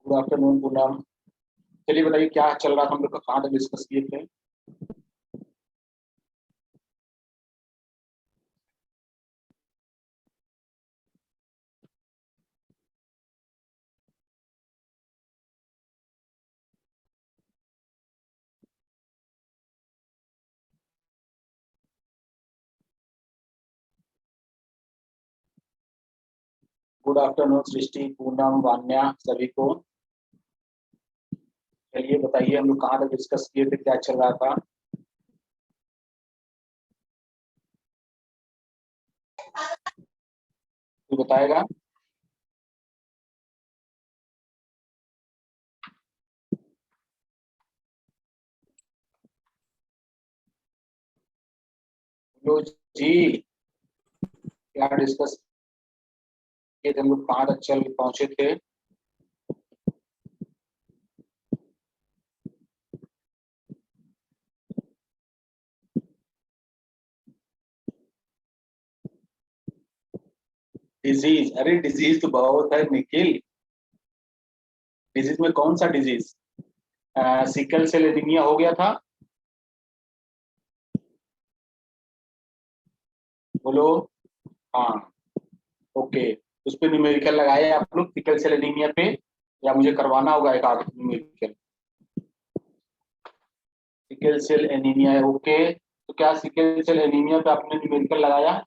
Good afternoon Poonam. चलिए बताइए क्या चल रहा था, हम लोग का कहाँ तक डिस्कस किए थे। गुड आफ्टरनून सृष्टि, पूनम, वान्या, सभी को। चलिए बताइए हम लोग कहाँ तक डिस्कस किए थे, क्या चल रहा था। तू बताएगा। लो जी, क्या डिस्कस किए थे हम लोग, कहाँ तक चल पहुंचे थे। डिजीज, अरे डिजीज तो बहुत है निखिल। डिजीज में कौन सा डिजीज? सिकल सेल एनीमिया हो गया था। बोलो। हाँ। ओके। उस पर न्यूमेरिकल लगाए आप लोग सिकल सेल एनीमिया पे, या मुझे करवाना होगा एक आध न्यूमेरिकल। सिकल सेल एनीमिया है, ओके। तो क्या सिकल सेल एनीमिया पे आपने न्यूमेरिकल लगाया?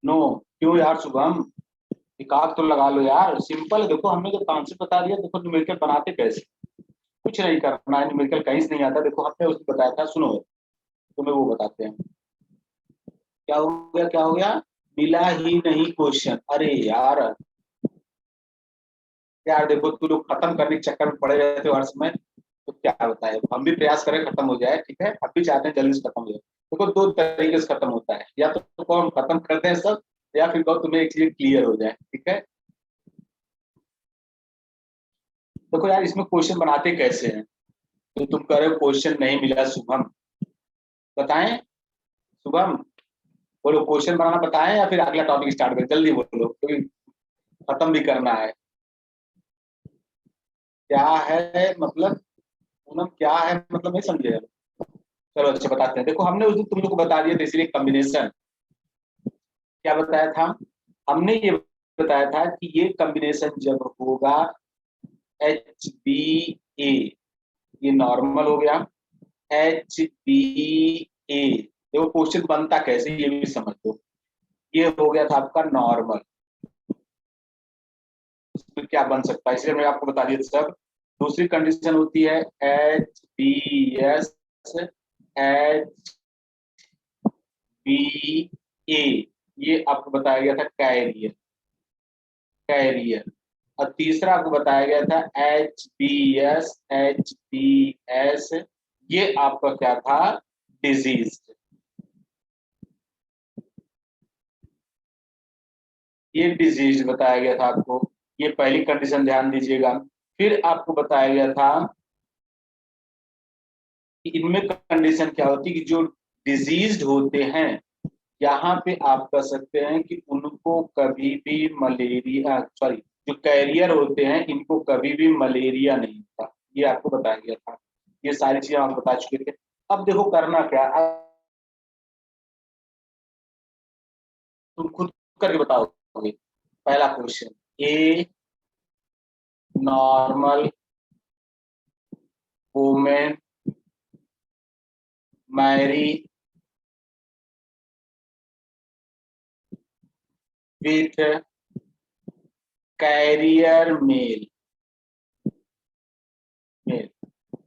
नो। क्यों यार शुभम, एक आध तो लगा लो यार, सिंपल है। देखो हमने जो कॉन्सेप्ट बता दिया, देखो न्यूमेरिकल बनाते कैसे। कुछ नहीं करना है, न्यूमेरिकल कहीं से नहीं आता। देखो हमने उसको बताया था, सुनो तुम्हें वो बताते हैं। क्या हो गया, क्या हो गया? मिला ही नहीं क्वेश्चन, अरे यार। यार देखो तू लोग खत्म करने के चक्कर में पड़े रहते हो हर समय। तो क्या बताए, हम भी प्रयास करें खत्म हो जाए, ठीक है, हम भी चाहते हैं जल्दी से खत्म हो जाए। देखो दो तरीके से खत्म होता है, या तो को हम खत्म करते हैं सब, या फिर कहो तुम्हें एक चीज क्लियर हो जाए, ठीक है। देखो यार इसमें क्वेश्चन बनाते कैसे हैं। तो तुम कह रहे हो क्वेश्चन नहीं मिला शुभम, बताएं। शुभम, बोलो क्वेश्चन बनाना बताएं या फिर अगला टॉपिक स्टार्ट करें, जल्दी बोलो क्योंकि खत्म भी करना है। क्या है मतलब? पूनम क्या है मतलब, नहीं समझे। चलो अच्छा बताते हैं। देखो हमने उस दिन तुम लोग को बता दिया था, इसलिए कॉम्बिनेशन क्या बताया था। हमने ये बताया था कि ये कॉम्बिनेशन जब होगा HBA, ये नॉर्मल हो गया। HBA, देखो क्वेश्चन बनता कैसे ये भी समझ लो। ये हो गया था आपका नॉर्मल। इसमें क्या बन सकता है, इसलिए मैं आपको बता दिया सब। दूसरी कंडीशन होती है HBS, HBA, ये आपको बताया गया था कैरियर। कैरियर। और तीसरा आपको बताया गया था HBS, ये आपका क्या था? डिजीज। ये डिजीज बताया गया था आपको। ये पहली कंडीशन ध्यान दीजिएगा। फिर आपको बताया गया था कि इनमें कंडीशन क्या होती है कि जो डिजीज्ड होते हैं, यहाँ पे आप कह सकते हैं कि उनको कभी भी मलेरिया, सॉरी, जो कैरियर होते हैं इनको कभी भी मलेरिया नहीं होता, ये आपको बताया गया था। ये सारी चीजें आप बता चुके थे। अब देखो करना क्या, अब तुम खुद करके बताओगे। पहला question, a normal women marry with carrier male,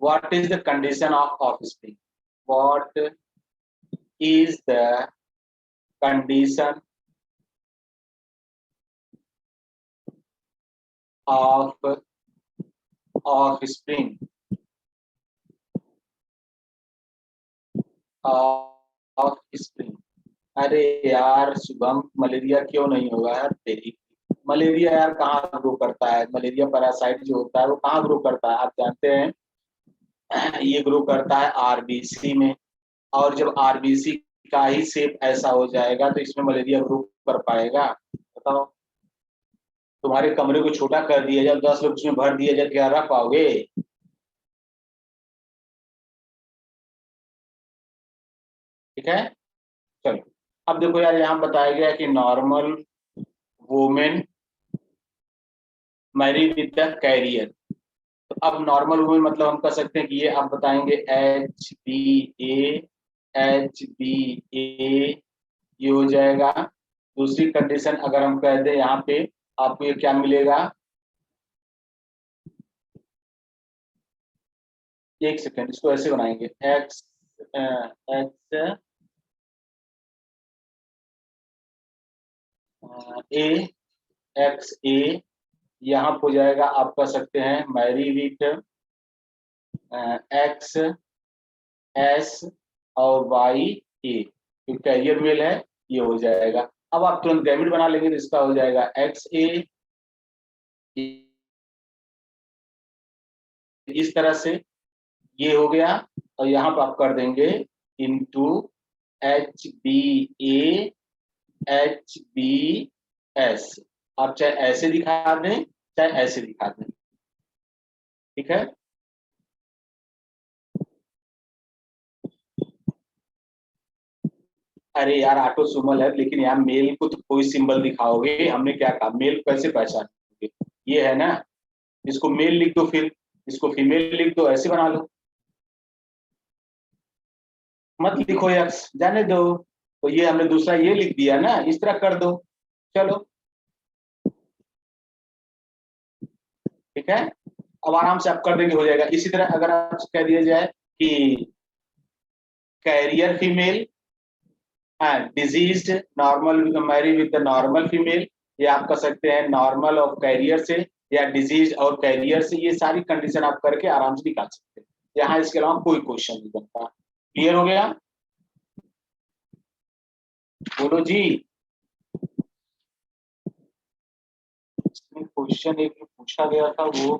what is the condition of offspring? What is the condition of offspring offspring? अरे यार शुभम, मलेरिया क्यों नहीं होगा यार तेरी। मलेरिया यार कहाँ ग्रो करता है? मलेरिया पैरासाइट जो होता है वो कहाँ ग्रो करता है आप जानते हैं? ये ग्रो करता है आरबीसी में। और जब आरबीसी का ही शेप ऐसा हो जाएगा तो इसमें मलेरिया ग्रो कर पाएगा? बताओ। तुम्हारे कमरे को छोटा कर दिया जाए, 10 लोग उसमें भर दिया जाए, क्या रख पाओगे? ठीक है, चलो। अब देखो यार, यहाँ बताया गया कि normal women marry with the carrier. तो अब नॉर्मल वुमेन मतलब हम कह सकते हैं कि ये आप बताएंगे एच बी ए ये हो जाएगा। दूसरी कंडीशन अगर हम कह दें यहाँ पे, आपको ये क्या मिलेगा? एक सेकेंड, इसको ऐसे बनाएंगे एक्स एक्स ए एक्स ए। यहाँ हो जाएगा, आप कह सकते हैं मैरी विथ एक्स एस और वाई ए। तो कैरियर मेल है, ये हो जाएगा। अब आप तुरंत गैमिट बना लेंगे तो इसका हो जाएगा एक्स ए इस तरह से, ये हो गया। और यहाँ पर आप कर देंगे इंटू HbA HbS। आप चाहे ऐसे दिखा दें चाहे ऐसे दिखा दें, ठीक है। अरे यार ऑटोसोमल है, लेकिन यहाँ मेल को तो कोई सिंबल दिखाओगे, हमने क्या कहा मेल कैसे पहचानोगे? ये है ना, इसको मेल लिख दो, फिर इसको फीमेल लिख दो, ऐसे बना लो। मत लिखो यक्स, जाने दो। तो ये हमने दूसरा ये लिख दिया ना, इस तरह कर दो। चलो, ठीक है। अब आराम से आप कर देंगे, हो जाएगा। इसी तरह अगर आप कह दिया जाए कि कैरियर फीमेल, हाँ diseased normal marry with the normal female, ये आप कर सकते हैं नॉर्मल और कैरियर से, या डिजीज और कैरियर से। ये सारी कंडीशन आप करके आराम से निकाल सकते हैं। यहाँ इसके अलावा कोई क्वेश्चन नहीं बनता। क्लियर हो गया? बोलो जी। इसमें क्वेश्चन एक पूछा गया था, वो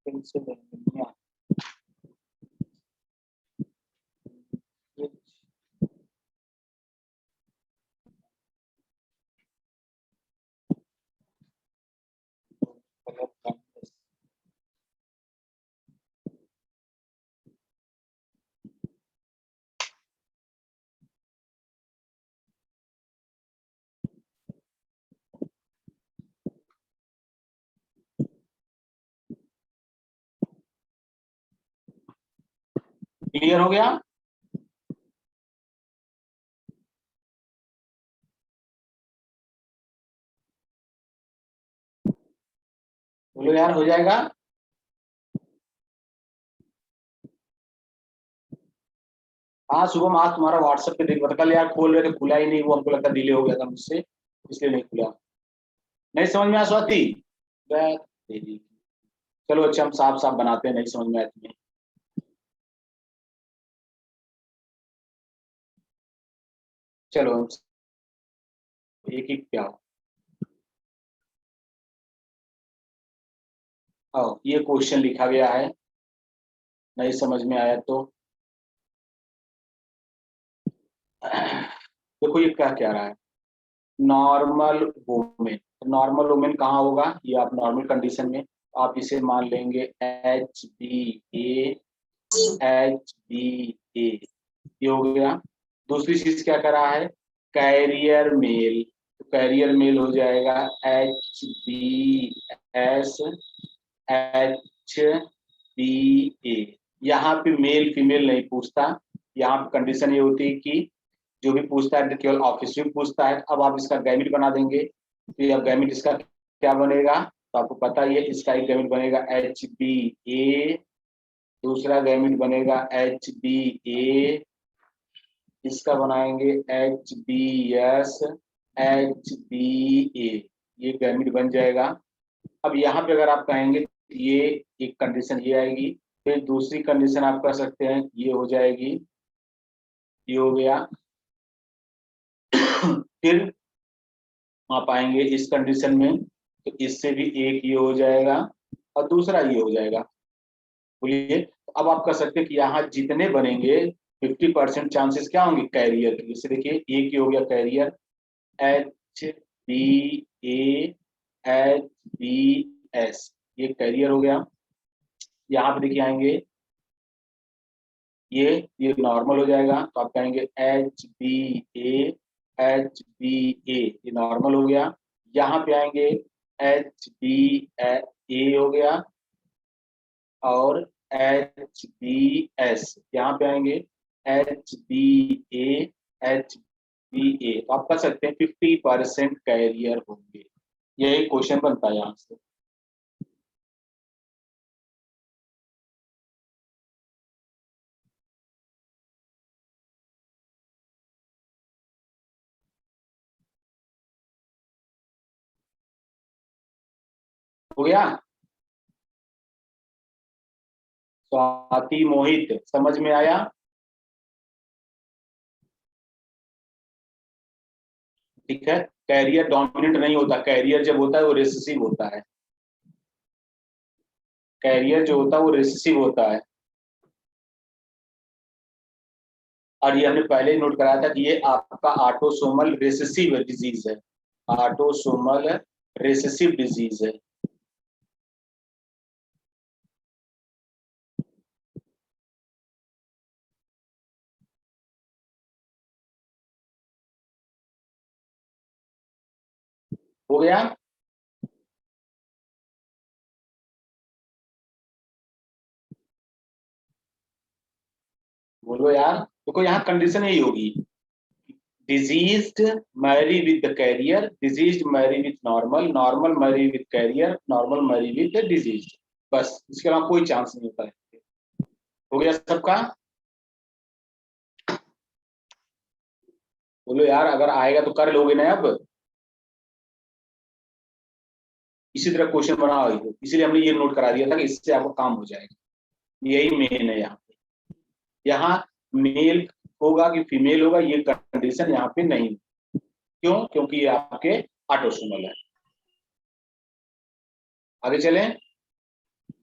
फिर से नहीं आया। क्लियर हो गया? बोलो यार, हो जाएगा? हाँ शुभम, आज तुम्हारा व्हाट्सएप पे देख, कल यार खोल रहे थे, खुला ही नहीं, वो हमको लगता डिले हो गया था मुझसे, इसलिए नहीं खुला। नहीं समझ में आया स्वाति? तेरी। चलो अच्छा, हम साफ साफ बनाते हैं, नहीं समझ में आया तुम्हें। चलो एक ही क्या हो। आओ, ये क्वेश्चन लिखा गया है, नहीं समझ में आया तो देखो ये क्या कह रहा है, नॉर्मल वुमेन। नॉर्मल वुमेन कहाँ होगा? ये आप नॉर्मल कंडीशन में आप इसे मान लेंगे HbA ये हो गया। दूसरी चीज क्या कर रहा है? Carrier male. तो कैरियर मेल हो जाएगा HbS HbA। यहाँ पे मेल फीमेल नहीं पूछता, यहाँ पे कंडीशन ये होती है कि जो भी पूछता है केवल ऑफिस में पूछता है। अब आप इसका गैमिट बना देंगे, तो यह गैमिट इसका क्या बनेगा? तो आपको पता ही है, इसका एक गैमिट बनेगा HbA, दूसरा गैमिट बनेगा HbA, इसका बनाएंगे HbS HbA, ये गैमिट बन जाएगा। अब यहाँ पे अगर आप कहेंगे तो ये एक कंडीशन ये आएगी, फिर दूसरी कंडीशन आप कर सकते हैं ये हो जाएगी, ये हो गया। फिर आप आएंगे इस कंडीशन में तो इससे भी एक ये हो जाएगा और दूसरा ये हो जाएगा। बोलिए तो अब आप कर सकते हैं कि यहाँ जितने बनेंगे 50% चांसेस क्या होंगे कैरियर के। जैसे देखिए एक ये हो गया कैरियर HBAHBS, ये कैरियर हो गया। यहाँ पे देखिए आएंगे ये नॉर्मल हो जाएगा तो आप कहेंगे HBA ये नॉर्मल हो गया। यहाँ पे आएंगे HBA हो गया और HBS, यहाँ पे आएंगे HBA तो आप कर सकते हैं 50% कैरियर होंगे। यही क्वेश्चन बनता है यहाँ से। हो गया। स्वाति मोहित समझ में आया। ठीक है, कैरियर डोमिनेंट नहीं होता, कैरियर जब होता है वो रिसेसिव होता है। कैरियर जो होता है वो रिसेसिव होता है और ये हमने पहले ही नोट कराया था कि ये आपका ऑटोसोमल रिसेसिव डिजीज है। ऑटोसोमल रिसेसिव डिजीज है। हो गया। बोलो यार, देखो यहाँ कंडीशन यही होगी, diseased marry with the carrier, diseased marry with normal, normal marry with carrier, normal marry with the diseased. बस इसके अलावा कोई चांस नहीं होता है। हो गया सबका। बोलो यार, अगर आएगा तो कर लोगे ना अब। इसी तरह क्वेश्चन बना हो, इसीलिए हमने ये नोट करा दिया था कि इससे आपको काम हो जाएगा। यही मेन है यहाँ पे। यहाँ मेल होगा कि फीमेल होगा ये कंडीशन यहाँ पे नहीं। क्यों? क्योंकि ये आपके ऑटोसोमल है। आगे चलें।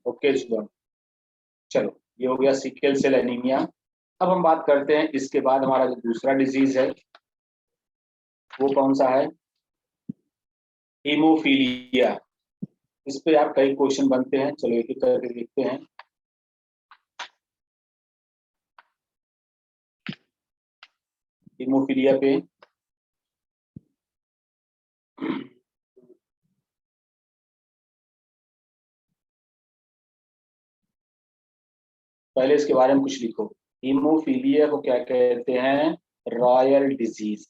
ओके शुभम, चलो ये हो गया सिकल सेल एनीमिया। अब हम बात करते हैं इसके बाद हमारा जो दूसरा डिजीज है वो कौन सा है, हीमोफीलिया। इस पे आप कई क्वेश्चन बनते हैं, चलो एक एक करके देखते हैं। हीमोफीलिया पे पहले इसके बारे में कुछ लिखो। हीमोफीलिया को क्या कहते हैं? Royal disease.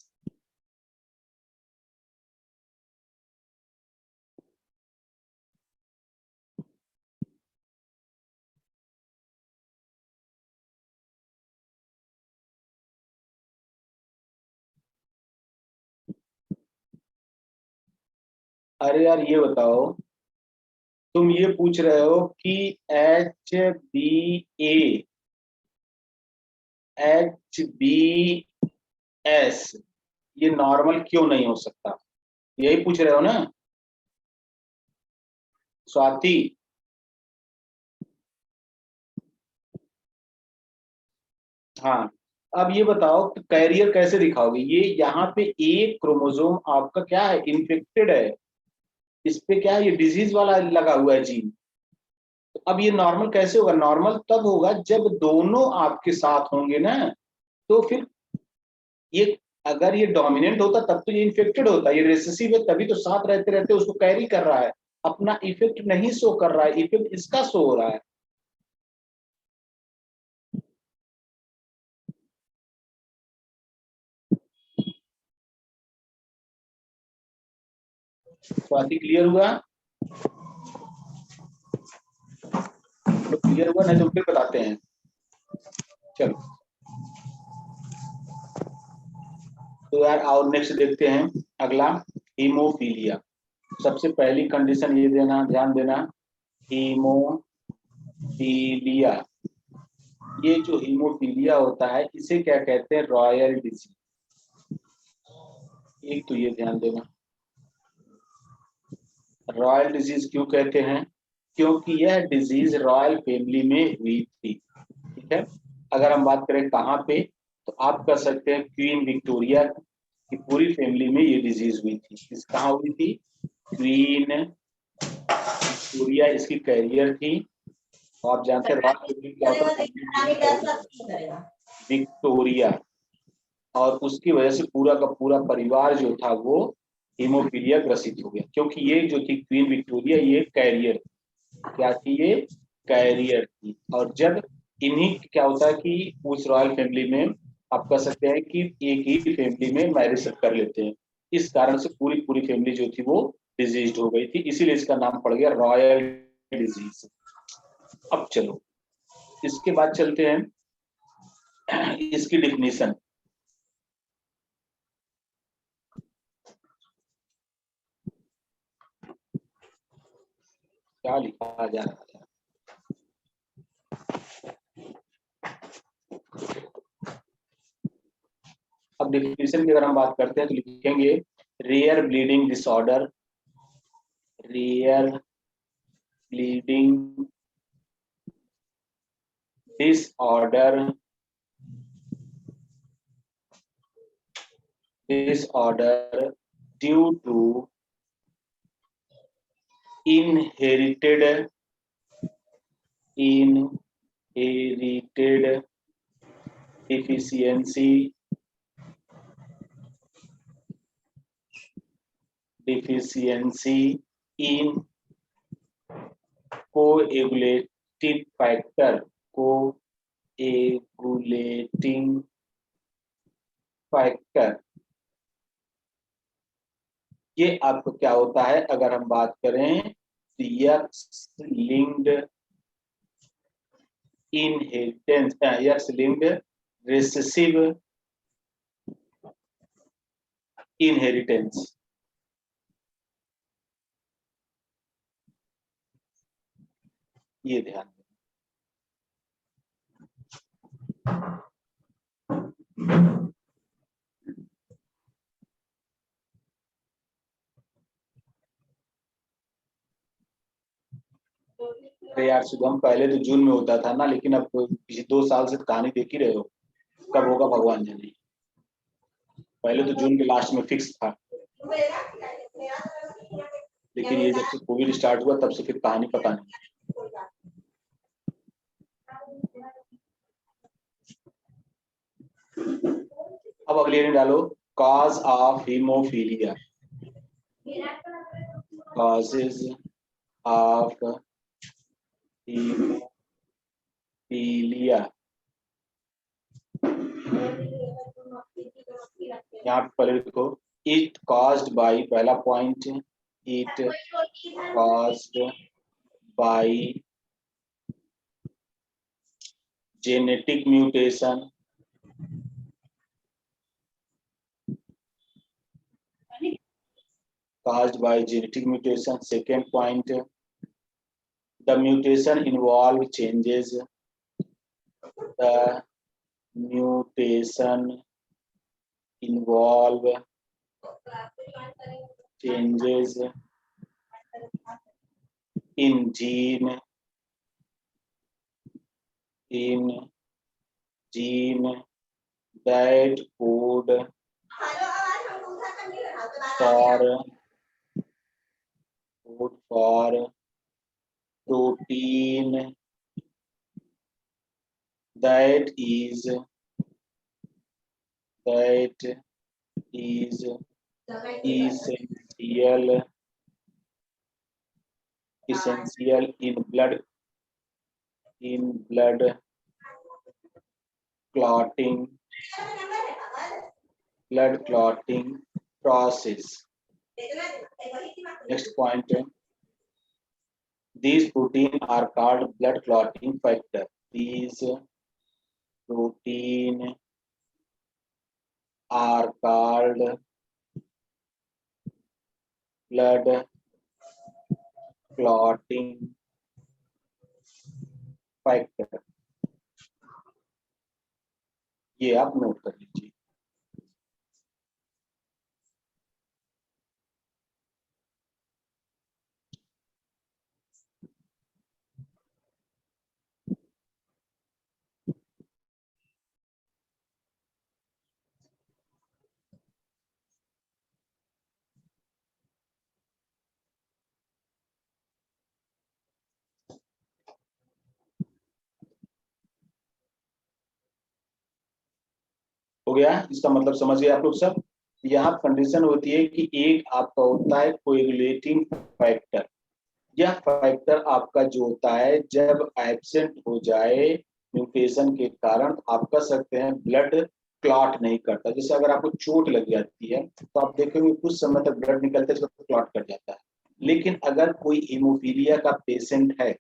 अरे यार ये बताओ, तुम ये पूछ रहे हो कि HbA HbS ये नॉर्मल क्यों नहीं हो सकता, यही पूछ रहे हो ना स्वाति? हाँ, अब ये बताओ कि कैरियर कैसे दिखाओगे? ये यहाँ पे एक क्रोमोसोम आपका क्या है, इन्फेक्टेड है। इस पे क्या है, ये डिजीज वाला लगा हुआ है जीन। तो अब ये नॉर्मल कैसे होगा? नॉर्मल तब होगा जब दोनों आपके साथ होंगे ना। तो फिर ये अगर ये डोमिनेंट होता तब तो ये इन्फेक्टेड होता, ये रिसेसिव है तभी तो साथ रहते रहते उसको कैरी कर रहा है। अपना इफेक्ट नहीं शो कर रहा है, इफेक्ट इसका शो हो रहा है। स्वाति क्लियर हुआ? तो क्लियर हुआ नहीं तो फिर बताते हैं। चलो तो यार आओ नेक्स्ट देखते हैं अगला, हीमोफीलिया। सबसे पहली कंडीशन ये देना, ध्यान देना, हीमोफीलिया। ये जो हीमोफीलिया होता है इसे क्या कहते हैं? Royal disease. एक तो ये ध्यान देना। रॉयल डिजीज क्यों कहते हैं? क्योंकि यह डिजीज रॉयल फैमिली में हुई थी। ठीक है, अगर हम बात करें कहाँ पे, तो आप कर सकते हैं क्वीन विक्टोरिया की पूरी फैमिली में ये डिजीज हुई थी। इस कहाँ हुई थी? क्वीन विक्टोरिया इसकी कैरियर थी। तो आप जानते हैं रॉयल फैमिली क्या होता है? विक्टोरिया। और उसकी वजह से पूरा का पूरा परिवार जो था वो हीमोफीलिया ग्रसित हो गया, क्योंकि ये जो थी क्वीन विक्टोरिया ये कैरियर थी। क्या थी ये? कैरियर थी। और जब इन्हीं क्या होता है कि उस रॉयल फैमिली में आप कह सकते हैं कि एक ही फैमिली में मैरिज कर लेते हैं, इस कारण से पूरी पूरी फैमिली जो थी वो डिजीज हो गई थी, इसीलिए इसका नाम पड़ गया रॉयल डिजीज। अब चलो इसके बाद चलते हैं इसकी डिफिनीशन। क्या लिखा जा रहा है? अब डिफिनीशन की अगर हम बात करते हैं तो लिखेंगे rare bleeding disorder, rare bleeding disorder, disorder due to inherited deficiency in coagulating factor, coagulating factor। ये आपको क्या होता है अगर हम बात करें तो x linked inheritance, x linked recessive inheritance. ये ध्यान दें। अरे यार शुभम, पहले तो जून में होता था ना, लेकिन अब पिछले 2 साल से कहानी देख ही रहे हो, कब होगा भगवान जाने। पहले तो जून के लास्ट में फिक्स था, लेकिन ये जब से कोविड स्टार्ट हुआ तब से फिर कहानी पता नहीं। अब अगले ने डालो cause of haemophilia, causes of haemophilia. यहाँ पे पहले देखो इट कॉज्ड बाई, पहला point it caused by genetic mutation, caused by genetic mutation. Second point, the mutation involve changes, the mutation involve changes in gene that code for protein that is essential in blood clotting process. Next point, these protein are called blood clotting factor. These protein are called blood clotting factor। ये आप note कर लीजिए। हो गया, इसका मतलब समझ गए आप लोग सब। यहाँ कंडीशन होती है कि एक आपका होता है कोएगुलेटिंग फैक्टर। यह फैक्टर आपका जो होता है जब एब्सेंट हो जाए म्यूटेशन के कारण, आप कह सकते हैं ब्लड क्लॉट नहीं करता। जैसे अगर आपको चोट लग जाती है तो आप देखेंगे कुछ समय तक ब्लड निकलता है, तो क्लॉट कर जाता है। लेकिन अगर कोई हीमोफीलिया का पेशेंट है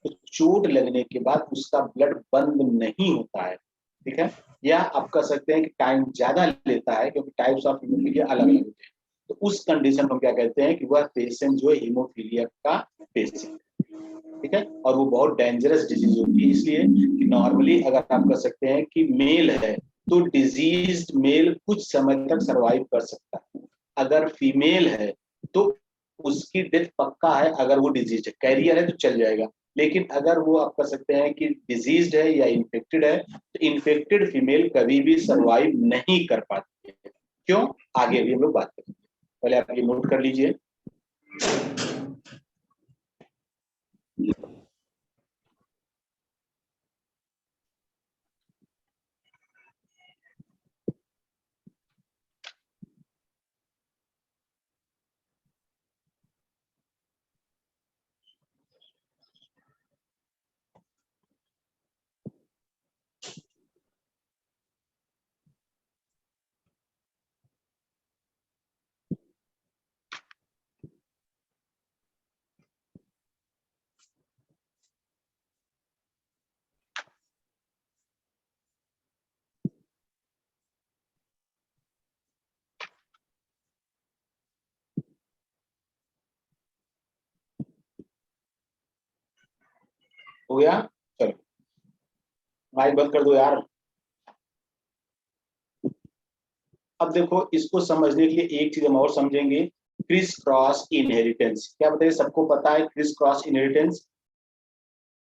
तो चोट लगने के बाद उसका ब्लड बंद नहीं होता है, ठीक है। या आप कह सकते हैं कि टाइम ज्यादा लेता है, क्योंकि टाइप्स ऑफ हीमोफीलिया अलग अलग होते हैं। तो उस कंडीशन को क्या कहते हैं कि वह पेशेंट जो है हीमोफीलिया का पेशेंट, ठीक है। और वो बहुत डेंजरस डिजीज होती है, इसलिए कि नॉर्मली अगर आप कह सकते हैं कि मेल है तो डिजीज मेल कुछ समय तक सरवाइव कर सकता है। अगर फीमेल है तो उसकी डेथ पक्का है। अगर वो डिजीज है, कैरियर है तो चल जाएगा। लेकिन अगर वो आप कह सकते हैं कि डिजीज है या इन्फेक्टेड है, तो इन्फेक्टेड फीमेल कभी भी सरवाइव नहीं कर पाती है। क्यों, आगे अभी हम लोग बात करेंगे। पहले आप ये नोट कर लीजिए। हो गया, चलो माइक बंद कर दो यार। अब देखो, इसको समझने के लिए एक चीज हम और समझेंगे, क्रिस क्रॉस इनहेरिटेंस। क्या बताइए, सबको पता है क्रिस क्रॉस इनहेरिटेंस,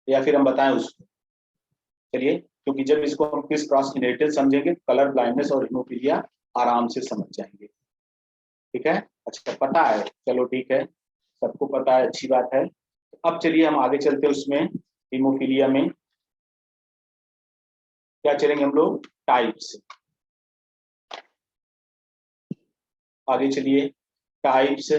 या फिर हम बताएं उसको? चलिए, क्योंकि जब इसको हम क्रिस क्रॉस इनहेरिटेंस समझेंगे, कलर ब्लाइंडनेस और हीमोफीलिया आराम से समझ जाएंगे, ठीक है। अच्छा, पता है, चलो ठीक है, सबको पता है, अच्छी बात है। अब चलिए हम आगे चलते हैं उसमें, हीमोफीलिया में क्या चलेंगे हम लोग, टाइप्स। आगे चलिए, टाइप्स।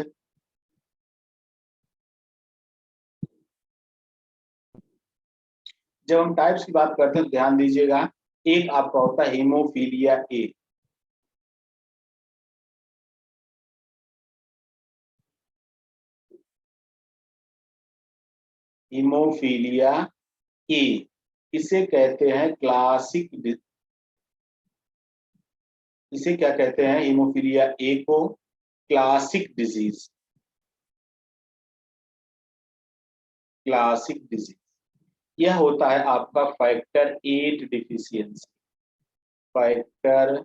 जब हम टाइप्स की बात करते हैं तो ध्यान दीजिएगा, एक आपका होता है हीमोफीलिया ए। हीमोफीलिया ए, इसे कहते हैं क्लासिक, इसे क्या कहते हैं, हीमोफीलिया ए को क्लासिक डिजीज, क्लासिक डिजीज। यह होता है आपका फैक्टर 8 डिफिशियंसी, फैक्टर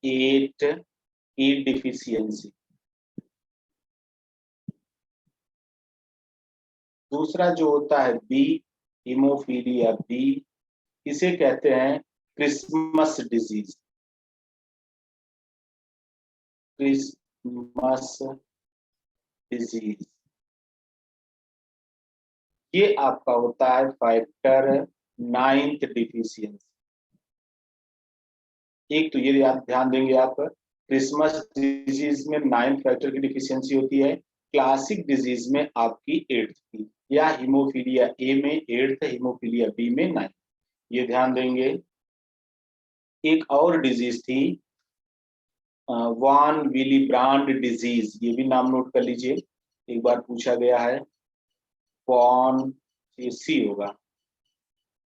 8 की डिफिशियंसी। दूसरा जो होता है बी, हीमोफीलिया बी, इसे कहते हैं क्रिसमस डिजीज, क्रिसमस डिजीज। ये आपका होता है फैक्टर 9 डिफिशियंसी। एक तो ये याद ध्यान देंगे आप, क्रिसमस डिजीज में 9 फैक्टर की डिफिशियंसी होती है, क्लासिक डिजीज में आपकी 8th की, या हीमोफीलिया ए में 8th, हीमोफीलिया बी में 9। ये ध्यान देंगे। एक और डिजीज थी वान विली ब्रांड डिजीज, ये भी नाम नोट कर लीजिए, एक बार पूछा गया है। वॉन, ये सी होगा,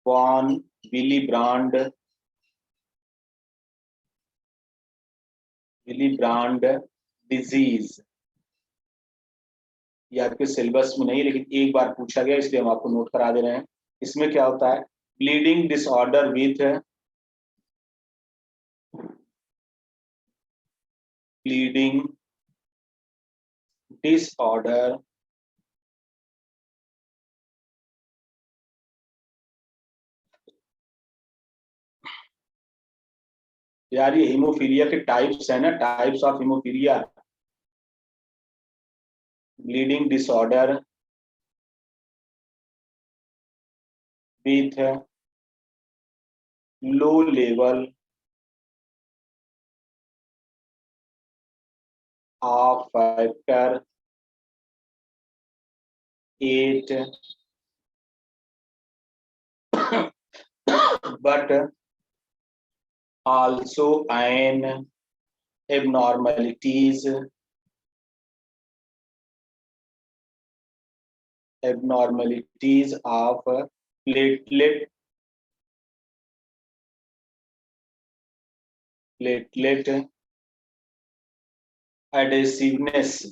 von Willebrand, Willebrand disease. ये आपके सिलेबस में नहीं, लेकिन एक बार पूछा गया इसलिए हम आपको नोट करा दे रहे हैं। इसमें क्या होता है, bleeding disorder with, bleeding disorder यार, ये हीमोफीलिया के टाइप्स है ना, types of haemophilia, bleeding disorder with low level of factor 8 but also an abnormalities of platelet adhesiveness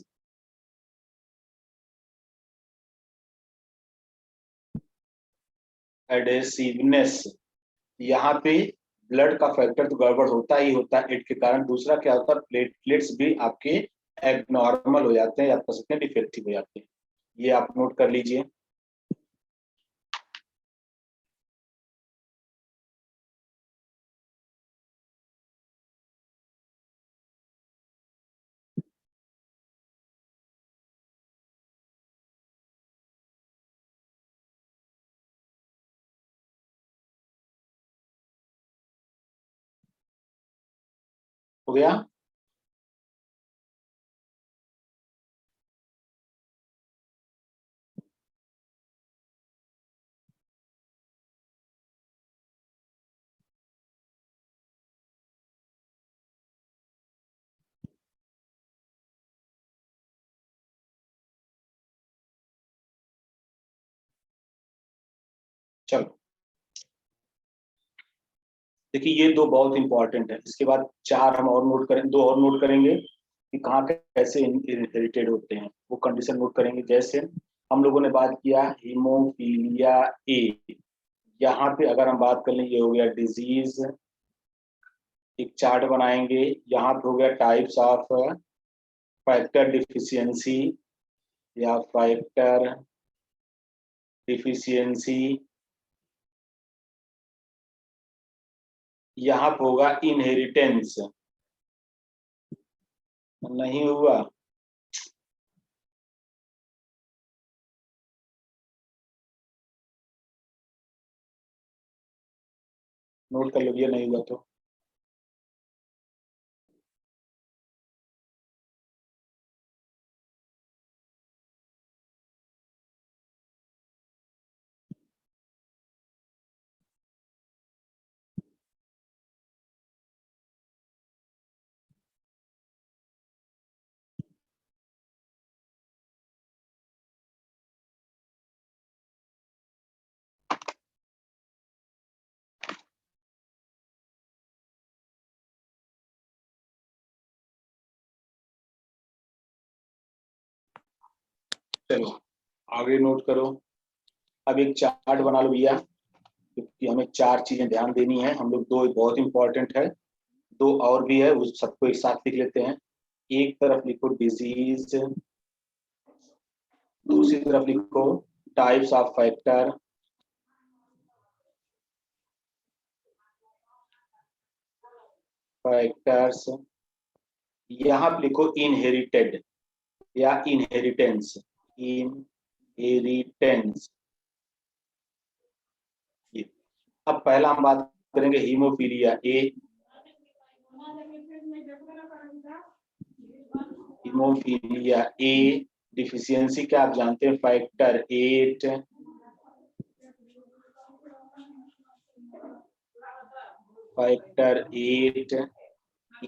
यहाँ पे ब्लड का फैक्टर तो गड़बड़ होता ही होता है एड के कारण। दूसरा क्या होता है, प्लेटलेट्स भी आपके एबनॉर्मल हो जाते हैं या कह सकते हैं डिफेक्टिव हो जाते हैं। ये आप नोट कर लीजिए। हो गया? चलो देखिए, ये दो बहुत इंपॉर्टेंट है। इसके बाद चार हम और नोट करें, दो और नोट करेंगे कि कहाँ कैसे इरिटेट होते हैं, वो कंडीशन नोट करेंगे। जैसे हम लोगों ने बात किया हीमोफीलिया ए, यहाँ पे अगर हम बात कर लें, ये हो गया डिजीज, एक चार्ट बनाएंगे। यहाँ पे हो गया टाइप्स ऑफ फैक्टर डिफिशियंसी या फैक्टर डिफिशियंसी। यहाँ पे होगा इनहेरिटेंस, नहीं हुआ? नोट कर लीजिए, नहीं हुआ तो। चलो आगे नोट करो। अब एक चार्ट बना लो भैया, क्योंकि हमें चार चीजें ध्यान देनी है हम लोग। दो बहुत इंपॉर्टेंट है, दो और भी है, उस सबको एक साथ लिख लेते हैं। एक तरफ लिखो डिजीज, दूसरी तरफ लिखो टाइप्स ऑफ फैक्टर, फैक्टर्स। यहाँ पे लिखो इनहेरिटेड या इनहेरिटेंस, इनहेरिटेंस। अब पहला हम बात करेंगे haemophilia A. Haemophilia A deficiency क्या आप जानते हैं? फैक्टर 8, फैक्टर 8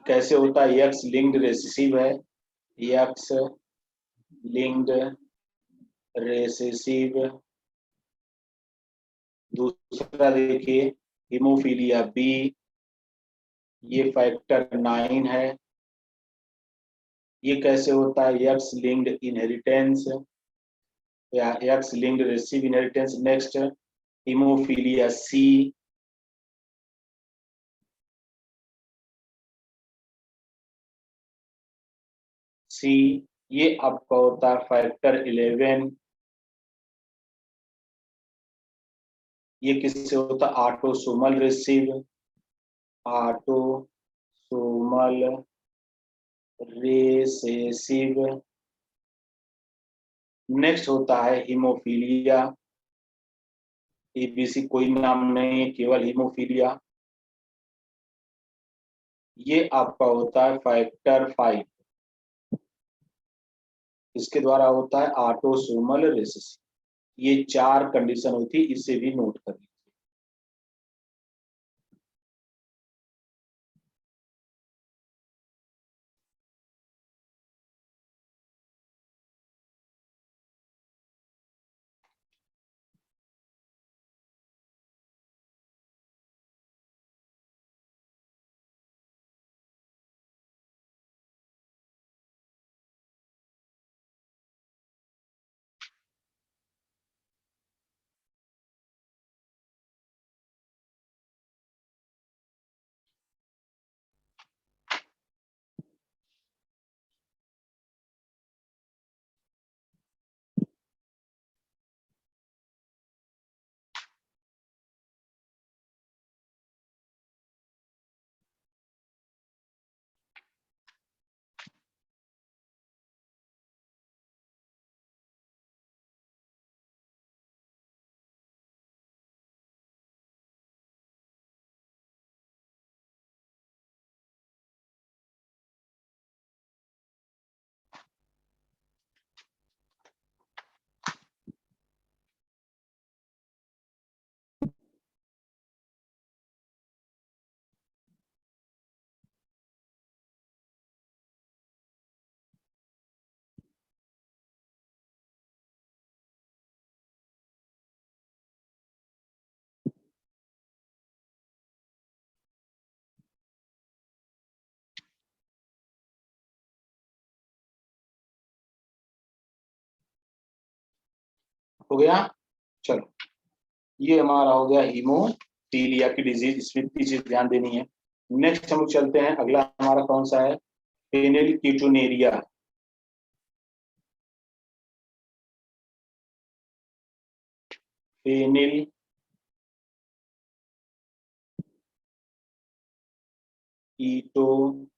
कैसे होता है? एक्स लिंक्ड रेसेसिव है, एक्स लिंक्ड रेसेसिव। दूसरा देखिए हीमोफीलिया बी, ये फैक्टर 9 है। ये कैसे होता है? एक्स लिंक्ड इनहेरिटेंस या X linked recessive inheritance. Next haemophilia C, ये आपका होता है फैक्टर 11। ये किससे होता है? Autosomal receive, autosomal recessive. Next होता है हीमोफीलिया एबीसी, कोई नाम नहीं है, केवल हीमोफीलिया। ये आपका होता है फैक्टर 5। इसके द्वारा होता है ऑटोसोमल रिसेसिव। ये 4 कंडीशन होती है, इसे भी नोट कर लीजिए। हो गया? चलो, ये हमारा हो गया हीमोफीलिया की डिजीज, इसमें भी चीज ध्यान देनी है। नेक्स्ट हम लोग चलते हैं, अगला हमारा कौन सा है? Phenylketonuria. Phenylketonuria.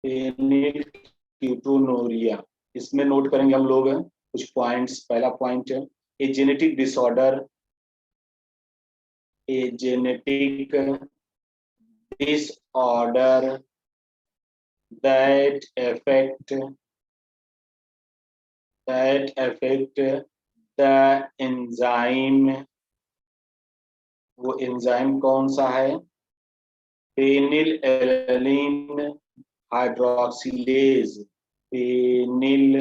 Phenylketonuria, इसमें नोट करेंगे हम लोग कुछ पॉइंट्स। पहला point, a genetic disorder, a genetic disorder that affect the enzyme। वो एंजाइम कौन सा है? Phenylalanine hydroxylase. Phenyl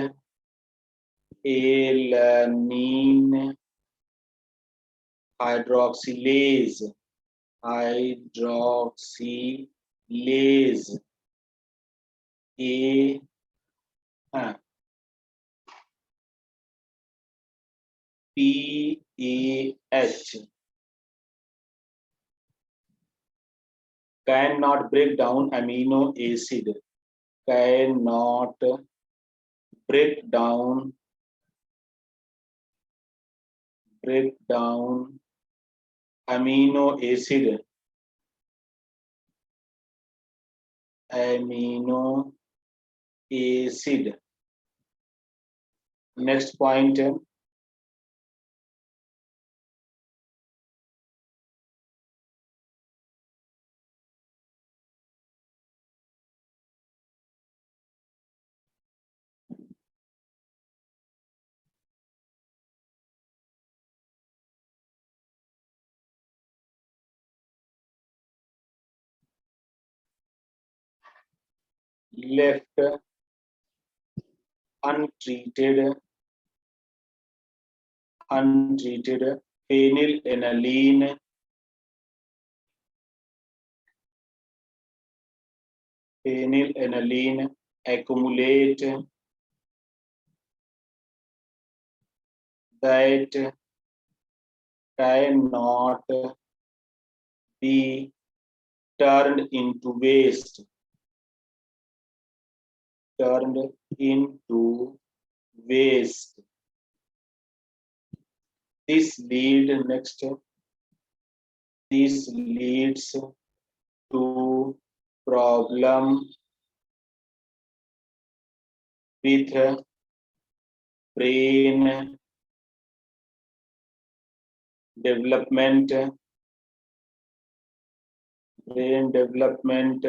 alanine hydroxylase. Hydroxylase ए, हाँ, PAH cannot break down amino acid, cannot break down amino acid, amino acid। next point, left untreated phenylalanine accumulate that cannot be turned into waste, this leads to problem with brain development brain development,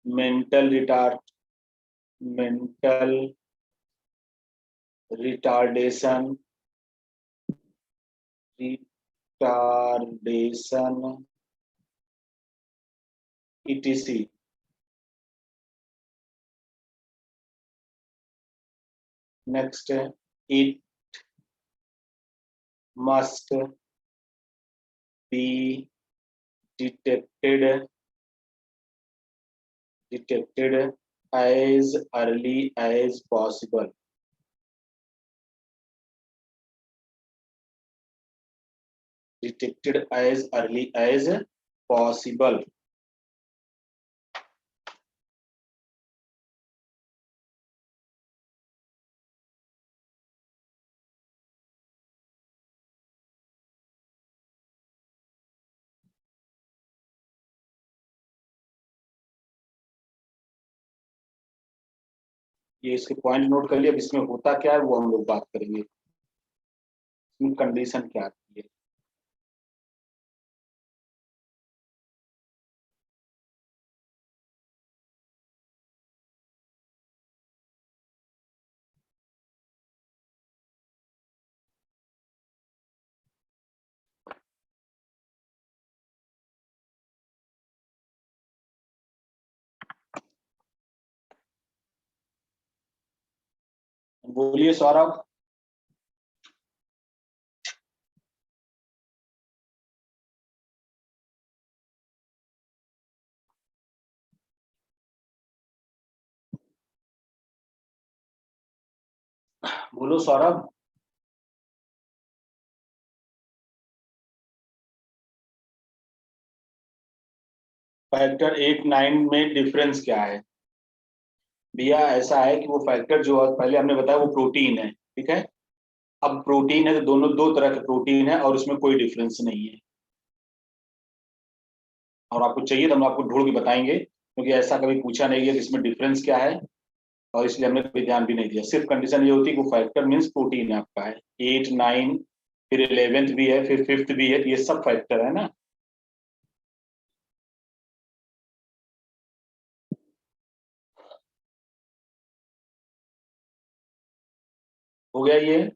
mental retard, mental retardation, retardation etc. Next, it must be detected as early as possible. Detected as early as possible. ये इसके point note कर लिया। अब इसमें होता क्या है वो हम लोग बात करेंगे। इसमें कंडीशन क्या आती है। बोलिए सौरभ। बोलो सौरभ। फैक्टर 8 9 में डिफरेंस क्या है भैया। ऐसा है कि वो फैक्टर जो पहले हमने बताया वो प्रोटीन है, ठीक है। अब प्रोटीन है तो दोनों दो तरह के प्रोटीन है और उसमें कोई डिफरेंस नहीं है। और आपको चाहिए तो हम आपको ढूंढ के बताएंगे, क्योंकि ऐसा कभी पूछा नहीं है कि इसमें डिफरेंस क्या है, और इसलिए हमने कभी ध्यान भी नहीं दिया। सिर्फ कंडीशन ये होती है कि वो फैक्टर मीन्स प्रोटीन आपका है। 8 9, फिर 11th भी है, फिर 5th भी है, ये सब फैक्टर है ना। हो गया ये।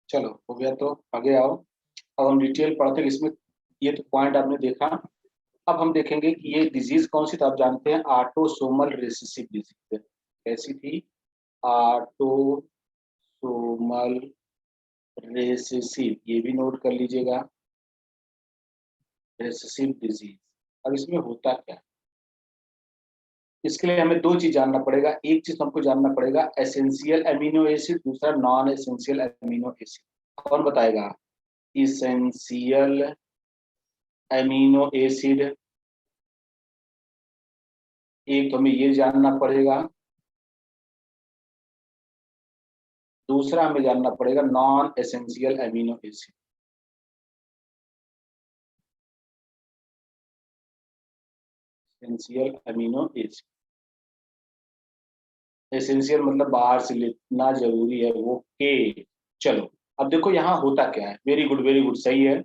चलो हो गया, तो आगे आओ। अब हम डिटेल पढ़ते हैं इसमें। ये तो पॉइंट आपने देखा। अब हम देखेंगे कि ये डिजीज कौन सी, तो आप जानते हैं ऑटोसोमल रिसेसिव डिजीज कैसी थी। ऑटोसोमल रिसेसिव, ये भी नोट कर लीजिएगा, रिसेसिव डिजीज। अब इसमें होता क्या है, इसके लिए हमें दो चीज जानना पड़ेगा। एक चीज हमको जानना पड़ेगा एसेंशियल अमीनो एसिड, दूसरा नॉन एसेंशियल अमीनो एसिड। कौन बताएगा? इसेंशियल अमीनो एसिड, एक तो हमें ये जानना पड़ेगा, दूसरा हमें जानना पड़ेगा non essential amino acid. Essential amino acid, essential मतलब बाहर से लेना जरूरी है वो के। चलो अब देखो यहाँ होता क्या है। वेरी गुड वेरी गुड, सही है।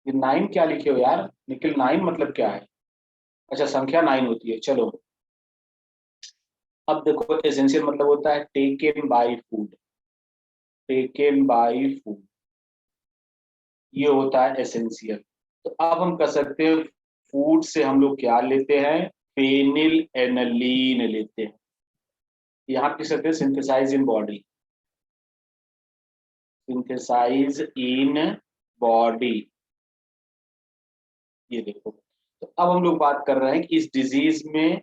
ये 9 क्या लिखे हो यार निखिल? 9 मतलब क्या है? अच्छा, संख्या 9 होती है। चलो अब देखो, एसेंशियल मतलब होता है taken by food, taken by food, ये होता है एसेंशियल। तो अब हम कर सकते हैं, फूड से हम लोग क्या लेते हैं? फेनिल एनलीन लेते हैं। यहाँ लिख सकते हैं synthesise in body, synthesise in body, ये देखो। तो अब हम लोग बात कर रहे हैं कि इस डिजीज में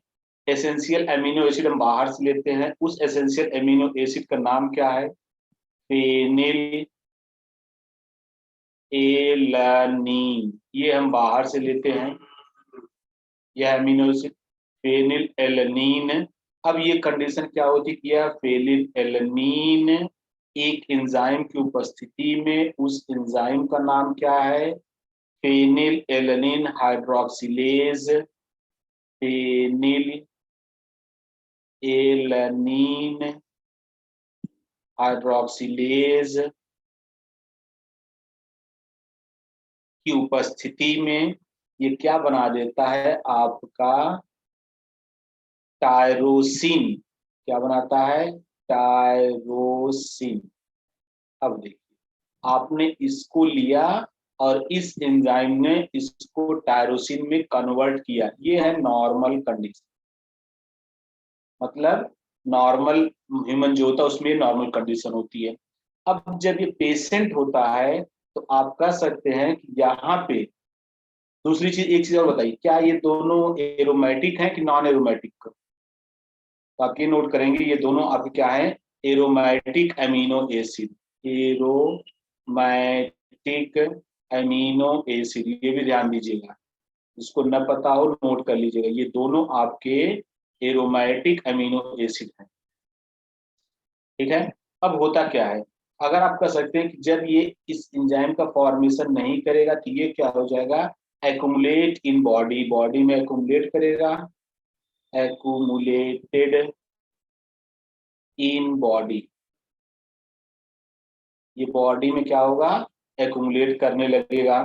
एसेंशियल एमिनो एसिड हम बाहर से लेते हैं। उस एसेंशियल एमिनो एसिड का नाम क्या है? फेनिल एलानीन, ये हम बाहर से लेते हैं, यह एमिनो एसिड फेनिल एलानीन। अब ये कंडीशन क्या होती है कि यह फेनिल एलानीन एक एंजाइम की उपस्थिति में, उस एंजाइम का नाम क्या है? Phenylalanine hydroxylase, phenylalanine hydroxylase की उपस्थिति में ये क्या बना देता है आपका? टायरोसिन। क्या बनाता है? टायरोसिन। अब देखिए, आपने इसको लिया और इस एंजाइम ने इसको टायरोसिन में कन्वर्ट किया, ये है नॉर्मल कंडीशन। मतलब नॉर्मल ह्यूमन जो होता है उसमें नॉर्मल कंडीशन होती है। अब जब ये पेशेंट होता है तो आप कह सकते हैं कि यहाँ पे दूसरी चीज, एक चीज और बताइए, क्या ये दोनों एरोमेटिक हैं कि नॉन एरोमेटिक? तो आप ये नोट करेंगे, ये दोनों आपके क्या है? Aromatic amino acid, aromatic amino acid, ये भी ध्यान दीजिएगा। जिसको न पता हो नोट कर लीजिएगा, ये दोनों आपके एरोमेटिक अमीनो एसिड हैं। ठीक है। अब होता क्या है, अगर आप कह सकते हैं कि जब ये इस एंजाइम का फॉर्मेशन नहीं करेगा तो ये क्या हो जाएगा? एक्युमुलेट इन बॉडी, बॉडी में एक्युमुलेट करेगा, एक्युमुलेटेड इन बॉडी, ये बॉडी में क्या होगा? एक्युमुलेट करने लगेगा।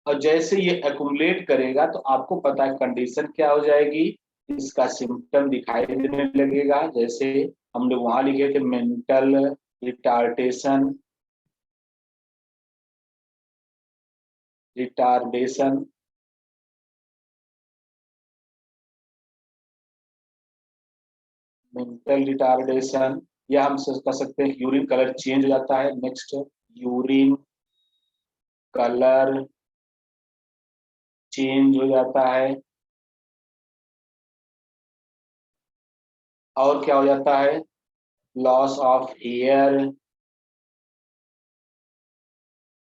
और जैसे ये एक्युमुलेट करेगा तो आपको पता है कंडीशन क्या हो जाएगी? इसका सिम्टम दिखाई देने लगेगा। जैसे हम लोग वहां लिखे थे mental retardation, retardation, mental retardation, या हम कह सकते हैं यूरिन कलर चेंज हो जाता है। नेक्स्ट, यूरिन कलर चेंज हो जाता है। और क्या हो जाता है? Loss of hair,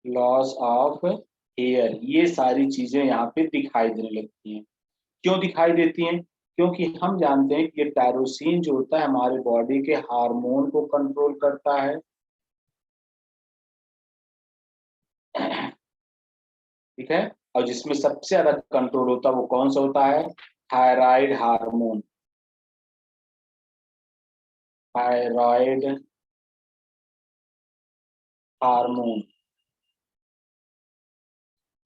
loss of hair, ये सारी चीजें यहाँ पे दिखाई देने लगती हैं। क्यों दिखाई देती हैं? क्योंकि हम जानते हैं कि ये टायरोसिन जो होता है हमारे बॉडी के हार्मोन को कंट्रोल करता है। ठीक है। और जिसमें सबसे ज्यादा कंट्रोल होता है वो कौन सा होता है? थायराइड हार्मोन, थायराइड हार्मोन,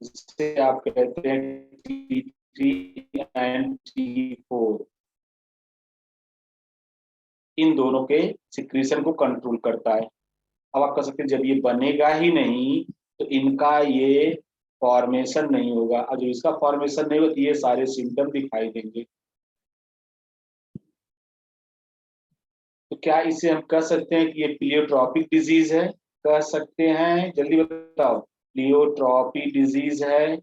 जिससे आप कहते हैं T3 एंड T4, इन दोनों के सिक्रीशन को कंट्रोल करता है। अब आप कह सकते हैं जब ये बनेगा ही नहीं तो इनका ये फॉर्मेशन नहीं होगा, और जब इसका फॉर्मेशन नहीं होगा तो ये सारे सिम्टम दिखाई देंगे। तो क्या इसे हम कह सकते हैं कि ये प्लियोट्रॉपिक डिजीज है? कह सकते हैं, जल्दी बताओ, प्लियोट्रॉपी डिजीज है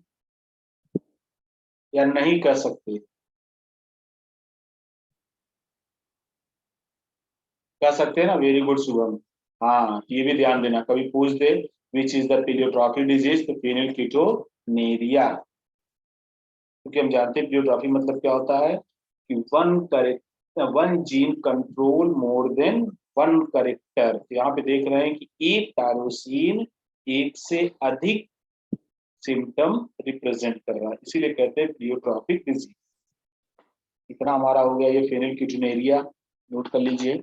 या नहीं कह सकते? कह सकते हैं ना, वेरी गुड शुभम। हाँ, ये भी ध्यान देना, कभी पूछ दे which is the pleiotropy disease, तो फेनिलकीटोनेरिया। क्योंकि हम जानते हैं प्लियोट्रॉपी मतलब क्या होता है कि one gene control more than one character. यहाँ पे देख रहे हैं कि एक टायरोसिन एक से अधिक सिम्टम रिप्रेजेंट कर रहा है, इसीलिए कहते हैं प्लियोट्रॉपिक डिजीज। इतना हमारा हो गया ये फेनिलकीटोनेरिया, नोट कर लीजिए।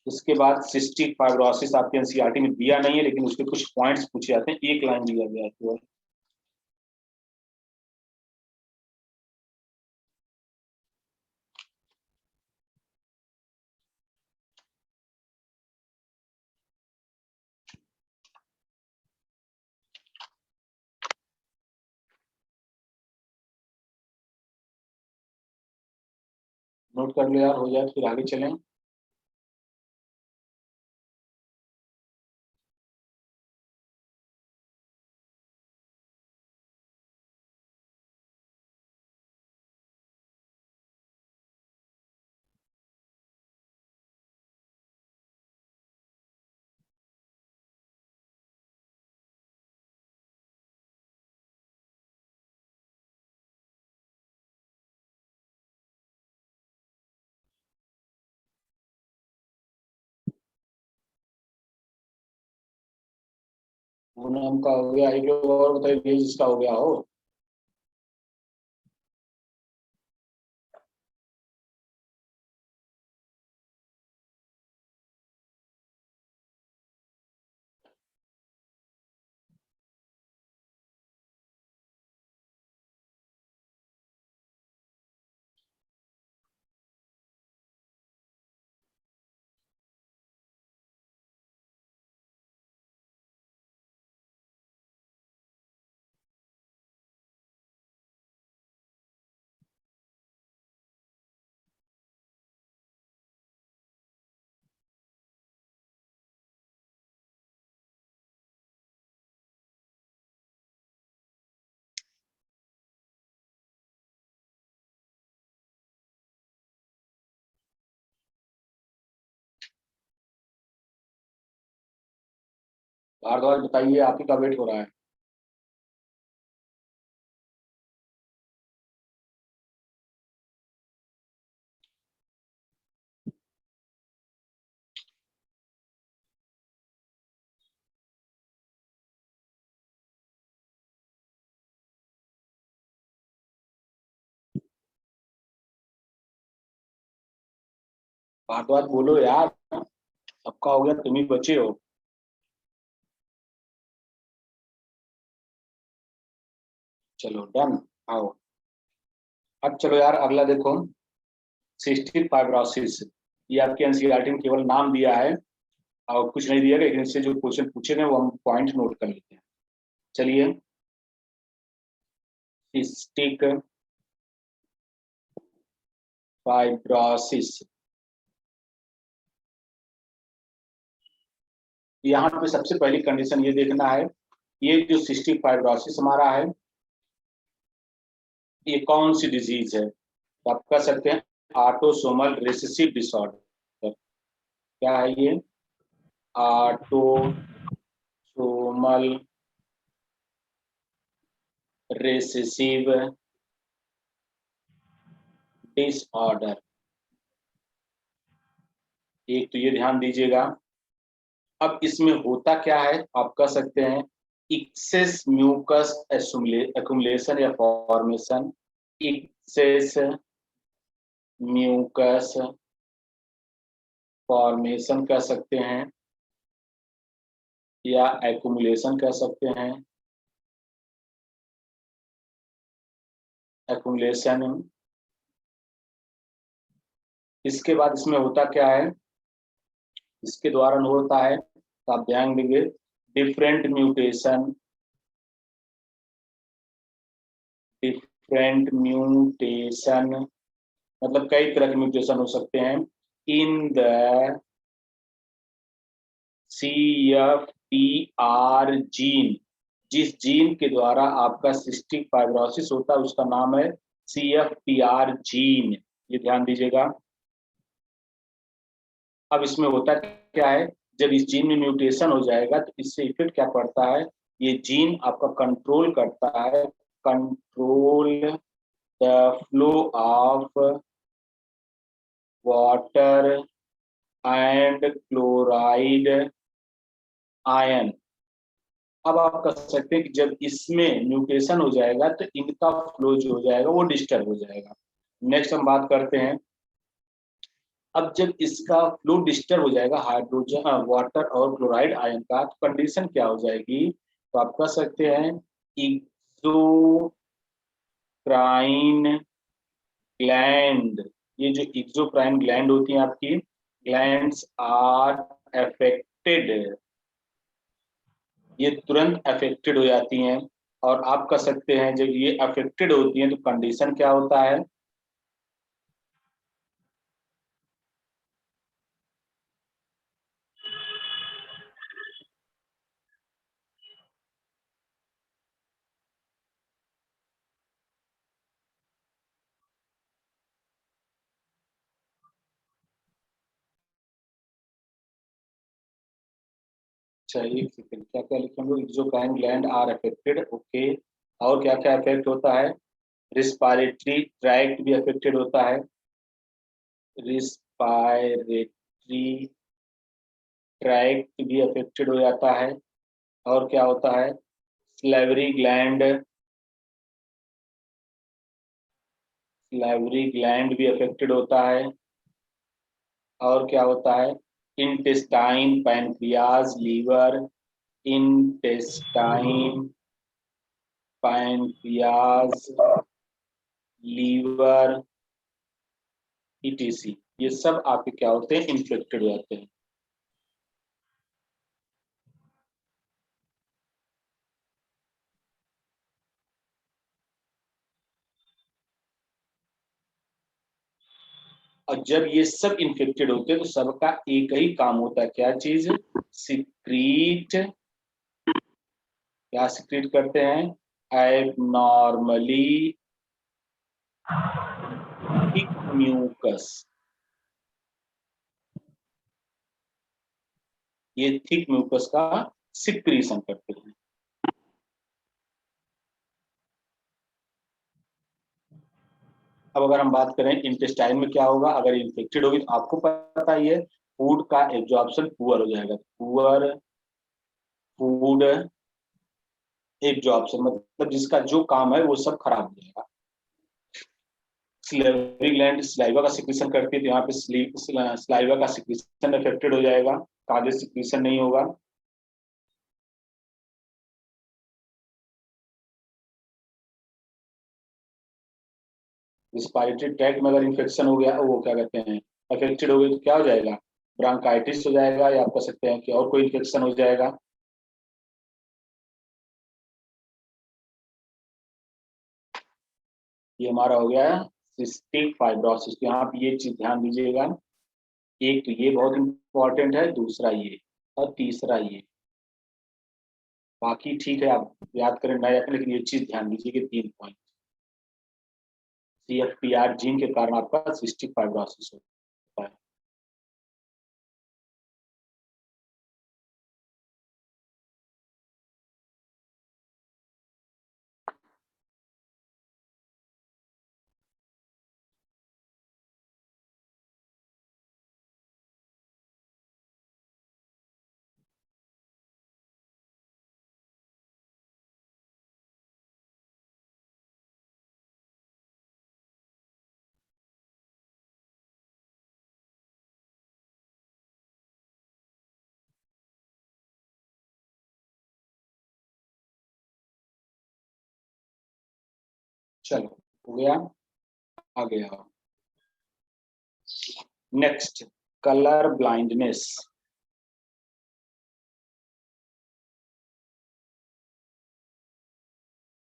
उसके बाद सिस्टिक फाइब्रोसिस आपके एनसीईआरटी में दिया नहीं है, लेकिन उसके कुछ पॉइंट्स पूछे जाते हैं, एक लाइन दिया गया है तो। नोट कर लो यार, हो जाए फिर आगे चलें। पूनम का हो गया, एक लोग और बताइए जिसका हो गया हो। भारद्वाज बताइए, आप ही का वेट हो रहा है। भारद्वाज बोलो यार, सबका हो गया, तुम ही बचे हो। चलो डन, आओ। अब चलो यार, अगला देखो, सिस्टिक फाइब्रोसिस। ये आपके एनसीईआरटी में केवल नाम दिया है और कुछ नहीं दिया गया, लेकिन इससे जो क्वेश्चन पूछे गए वो हम पॉइंट नोट कर लेते हैं। चलिए, सिस्टिक फाइब्रोसिस। यहाँ पे सबसे पहली कंडीशन ये देखना है, ये जो सिस्टिक फाइब्रोसिस हमारा है, ये कौन सी डिजीज है? तो आप कह सकते हैं ऑटोसोमल रिसेसिव डिसऑर्डर। क्या है ये? Autosomal recessive disorder. एक तो ये ध्यान दीजिएगा। अब इसमें होता क्या है, आप कह सकते हैं एक्सेस म्यूकस एक्युमुलेशन या फॉर्मेशन। एक्सेस म्यूकस फॉर्मेशन कह सकते हैं या एक्युमुलेशन कह सकते हैं। एक्युमुलेशन। इसके बाद इसमें होता क्या है इसके द्वारा होता है, तो आप ध्यान देंगे डिफरेंट म्यूटेशन, डिफरेंट म्यूटेशन मतलब कई तरह के म्यूटेशन हो सकते हैं इन द CFTR जीन। जिस जीन के द्वारा आपका सिस्टिक फाइब्रोसिस होता है उसका नाम है CFTR जीन, ये ध्यान दीजिएगा। अब इसमें होता क्या है, जब इस जीन में म्यूटेशन हो जाएगा तो इससे इफेक्ट क्या पड़ता है, ये जीन आपका कंट्रोल करता है, control the flow of water and chloride ion. अब आप कह सकते हैं कि जब इसमें म्यूटेशन हो जाएगा तो इनका फ्लो जो हो जाएगा वो डिस्टर्ब हो जाएगा। नेक्स्ट हम बात करते हैं, अब जब इसका फ्लो डिस्टर्ब हो जाएगा हाइड्रोजन वाटर और क्लोराइड आयन का, तो कंडीशन क्या हो जाएगी, तो आप कह सकते हैं एक्सोक्राइन ग्लैंड, ये जो एक्सोक्राइन ग्लैंड होती हैं आपकी ग्लैंड्स आर अफेक्टेड, ये तुरंत अफेक्टेड हो जाती हैं। और आप कह सकते हैं जब ये अफेक्टेड होती हैं तो कंडीशन क्या होता है, चाहिए सेकंड क्या क्या लिखे हम लोग, exocrine gland are affected, okay. और क्या क्या अफेक्ट होता है, रिस्पायरेटरी ट्रैक्ट भी अफेक्टेड होता है, रिस्पायरेटरी ट्रैक्ट भी अफेक्टेड हो जाता है। और क्या होता है, स्लेवरी ग्लैंड, स्लेवरी ग्लैंड भी अफेक्टेड होता है। और क्या होता है, intestine, pancreas, liver, intestine, pancreas, liver, ETC, ये सब आपके क्या होते हैं, इन्फेक्टेड हो जाते हैं। और जब ये सब इन्फेक्टेड होते हैं तो सबका एक ही काम होता है, क्या चीज, सिक्रीट, क्या सिक्रीट करते हैं, एबनॉर्मली थिक म्यूकस, ये थिक म्यूकस का सिक्रीशन करते हैं। अब अगर हम बात करें इंटेस्टाइन में क्या होगा, अगर इन्फेक्टेड होगी तो आपको पता ही है फूड का एब्जॉर्प्शन पुअर हो जाएगा, पुअर फूड एब्जॉर्प्शन मतलब जिसका जो काम है वो सब खराब हो जाएगा। स्लेवरी ग्लैंड स्लाइवा का सिक्रीशन करती है, तो यहाँ पे स्लाइवा का सिक्रीशन अफेक्टेड हो जाएगा, कागज सिक्रीशन नहीं होगा। रिस्पायरेटरी ट्रैक्ट में अगर इन्फेक्शन हो गया, वो क्या कहते हैं अफेक्टेड हो गई, तो क्या हो जाएगा, ब्रांकाइटिस हो जाएगा, या आप कह सकते हैं कि और कोई इन्फेक्शन हो जाएगा। ये हमारा हो गया सिस्टिक फाइब्रोसिस। यहाँ पे ये चीज ध्यान दीजिएगा, एक तो ये बहुत इंपॉर्टेंट है, दूसरा ये, और तीसरा ये, बाकी ठीक है आप याद करें ना याद करें, लेकिन ये चीज ध्यान दीजिए कि 3 पॉइंट, CFTR जीन के कारण आपका सिस्टिक फाइब्रोसिस होता है। चलो हो गया, आ गया। Next, colour blindness.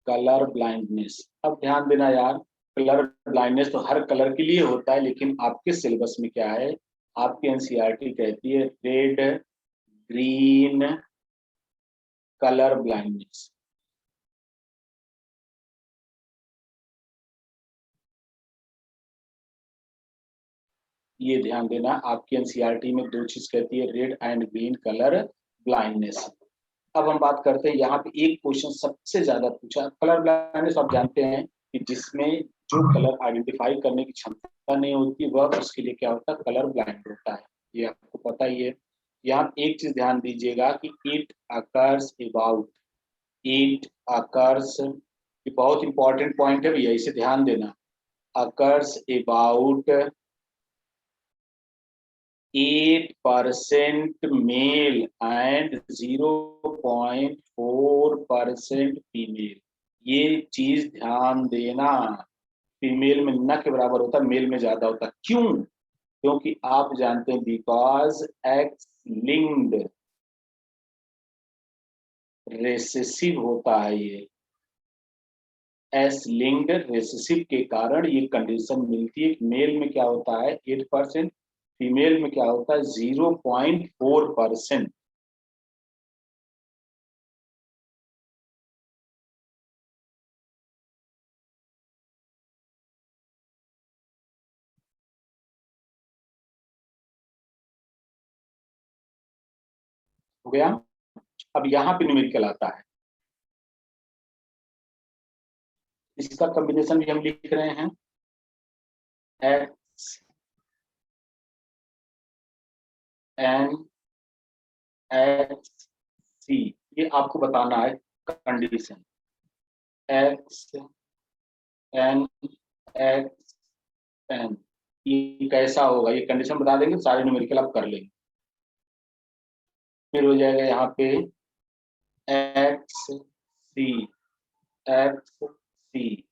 Colour blindness. अब ध्यान देना यार, कलर ब्लाइंडनेस तो हर कलर के लिए होता है, लेकिन आपके सिलेबस में क्या है, आपकी एनसीईआरटी कहती है रेड ग्रीन कलर ब्लाइंडनेस। ये ध्यान देना, आपकी एनसीईआरटी में दो चीज कहती है, red and green colour blindness. अब हम बात करते हैं, यहाँ पे एक क्वेश्चन सबसे ज्यादा पूछा, कलर ब्लाइंडनेस आप जानते हैं कि जिसमें जो कलर आइडेंटिफाई करने की क्षमता नहीं होती वह उसके लिए क्या होता है, कलर ब्लाइंड होता है, ये आपको पता ही है। यहाँ एक चीज ध्यान दीजिएगा कि it occurs about, it occurs, ये बहुत इंपॉर्टेंट पॉइंट है भैया, इसे ध्यान देना। Occurs about 8% male and 0.4% female. ये चीज ध्यान देना, फीमेल में न के बराबर होता, मेल में ज्यादा होता। क्यों? क्योंकि आप जानते हैं बिकॉज एक्स लिंक्ड रेसेसिव होता है, ये एस लिंक्ड रेसेसिव के कारण ये कंडीशन मिलती है। मेल में क्या होता है 8%, फीमेल में क्या होता है 0.4%। हो गया। अब यहाँ पे न्यूमेरिकल आता है, इसका कॉम्बिनेशन भी हम लिख रहे हैं, एक्स एन एक्स सी, ये आपको बताना है condition, X N X N, ये कैसा होगा, ये कंडीशन बता देंगे, सारे न्यूमेरिकल आप कर लेंगे। फिर हो जाएगा यहाँ पे एक्स सी, एक्स सी,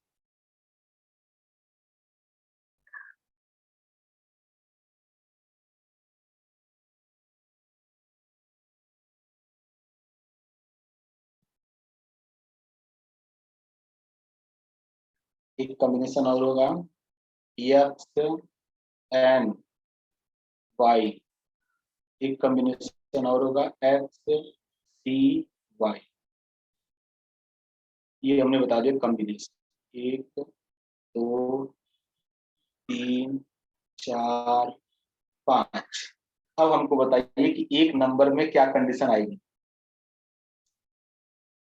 एक कॉम्बिनेशन और होगा एक्स एन वाई, एक कॉम्बिनेशन और होगा एक्स सी वाई। ये हमने बता दिया कॉम्बिनेशन, 1 2 3 4 5। अब हमको बताइए कि एक नंबर में क्या कंडीशन आएगी।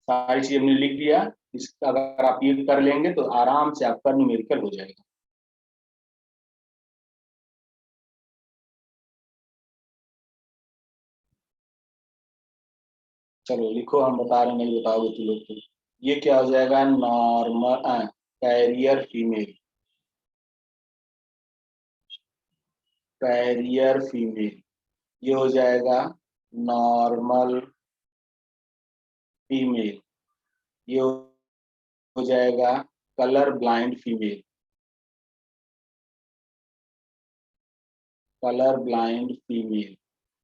सारी चीज हमने लिख दिया, इसका अगर आप ये कर लेंगे तो आराम से आपका न्यूमेरिकल हो जाएगा। चलो लिखो, हम बता रहे नहीं बताओगे तो लोग तो। ये क्या हो जाएगा, normal carrier female, carrier female, ये हो जाएगा नॉर्मल फीमेल, ये हो जाएगा colour blind female, colour blind female,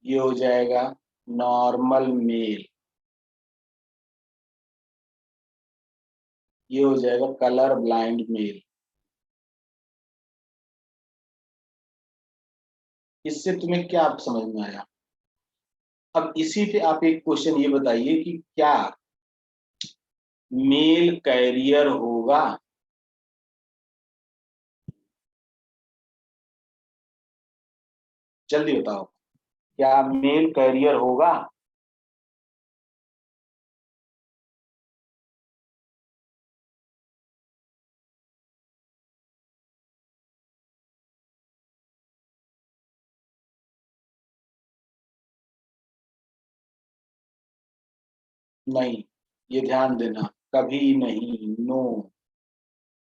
ये हो जाएगा नॉर्मल मेल, ये हो जाएगा कलर ब्लाइंड मेल। इससे तुम्हें क्या आप समझ में आया? अब इसी पे आप एक क्वेश्चन ये बताइए कि क्या मेल कैरियर होगा? जल्दी बताओ, क्या मेल कैरियर होगा? नहीं, ये ध्यान देना, कभी नहीं, नो,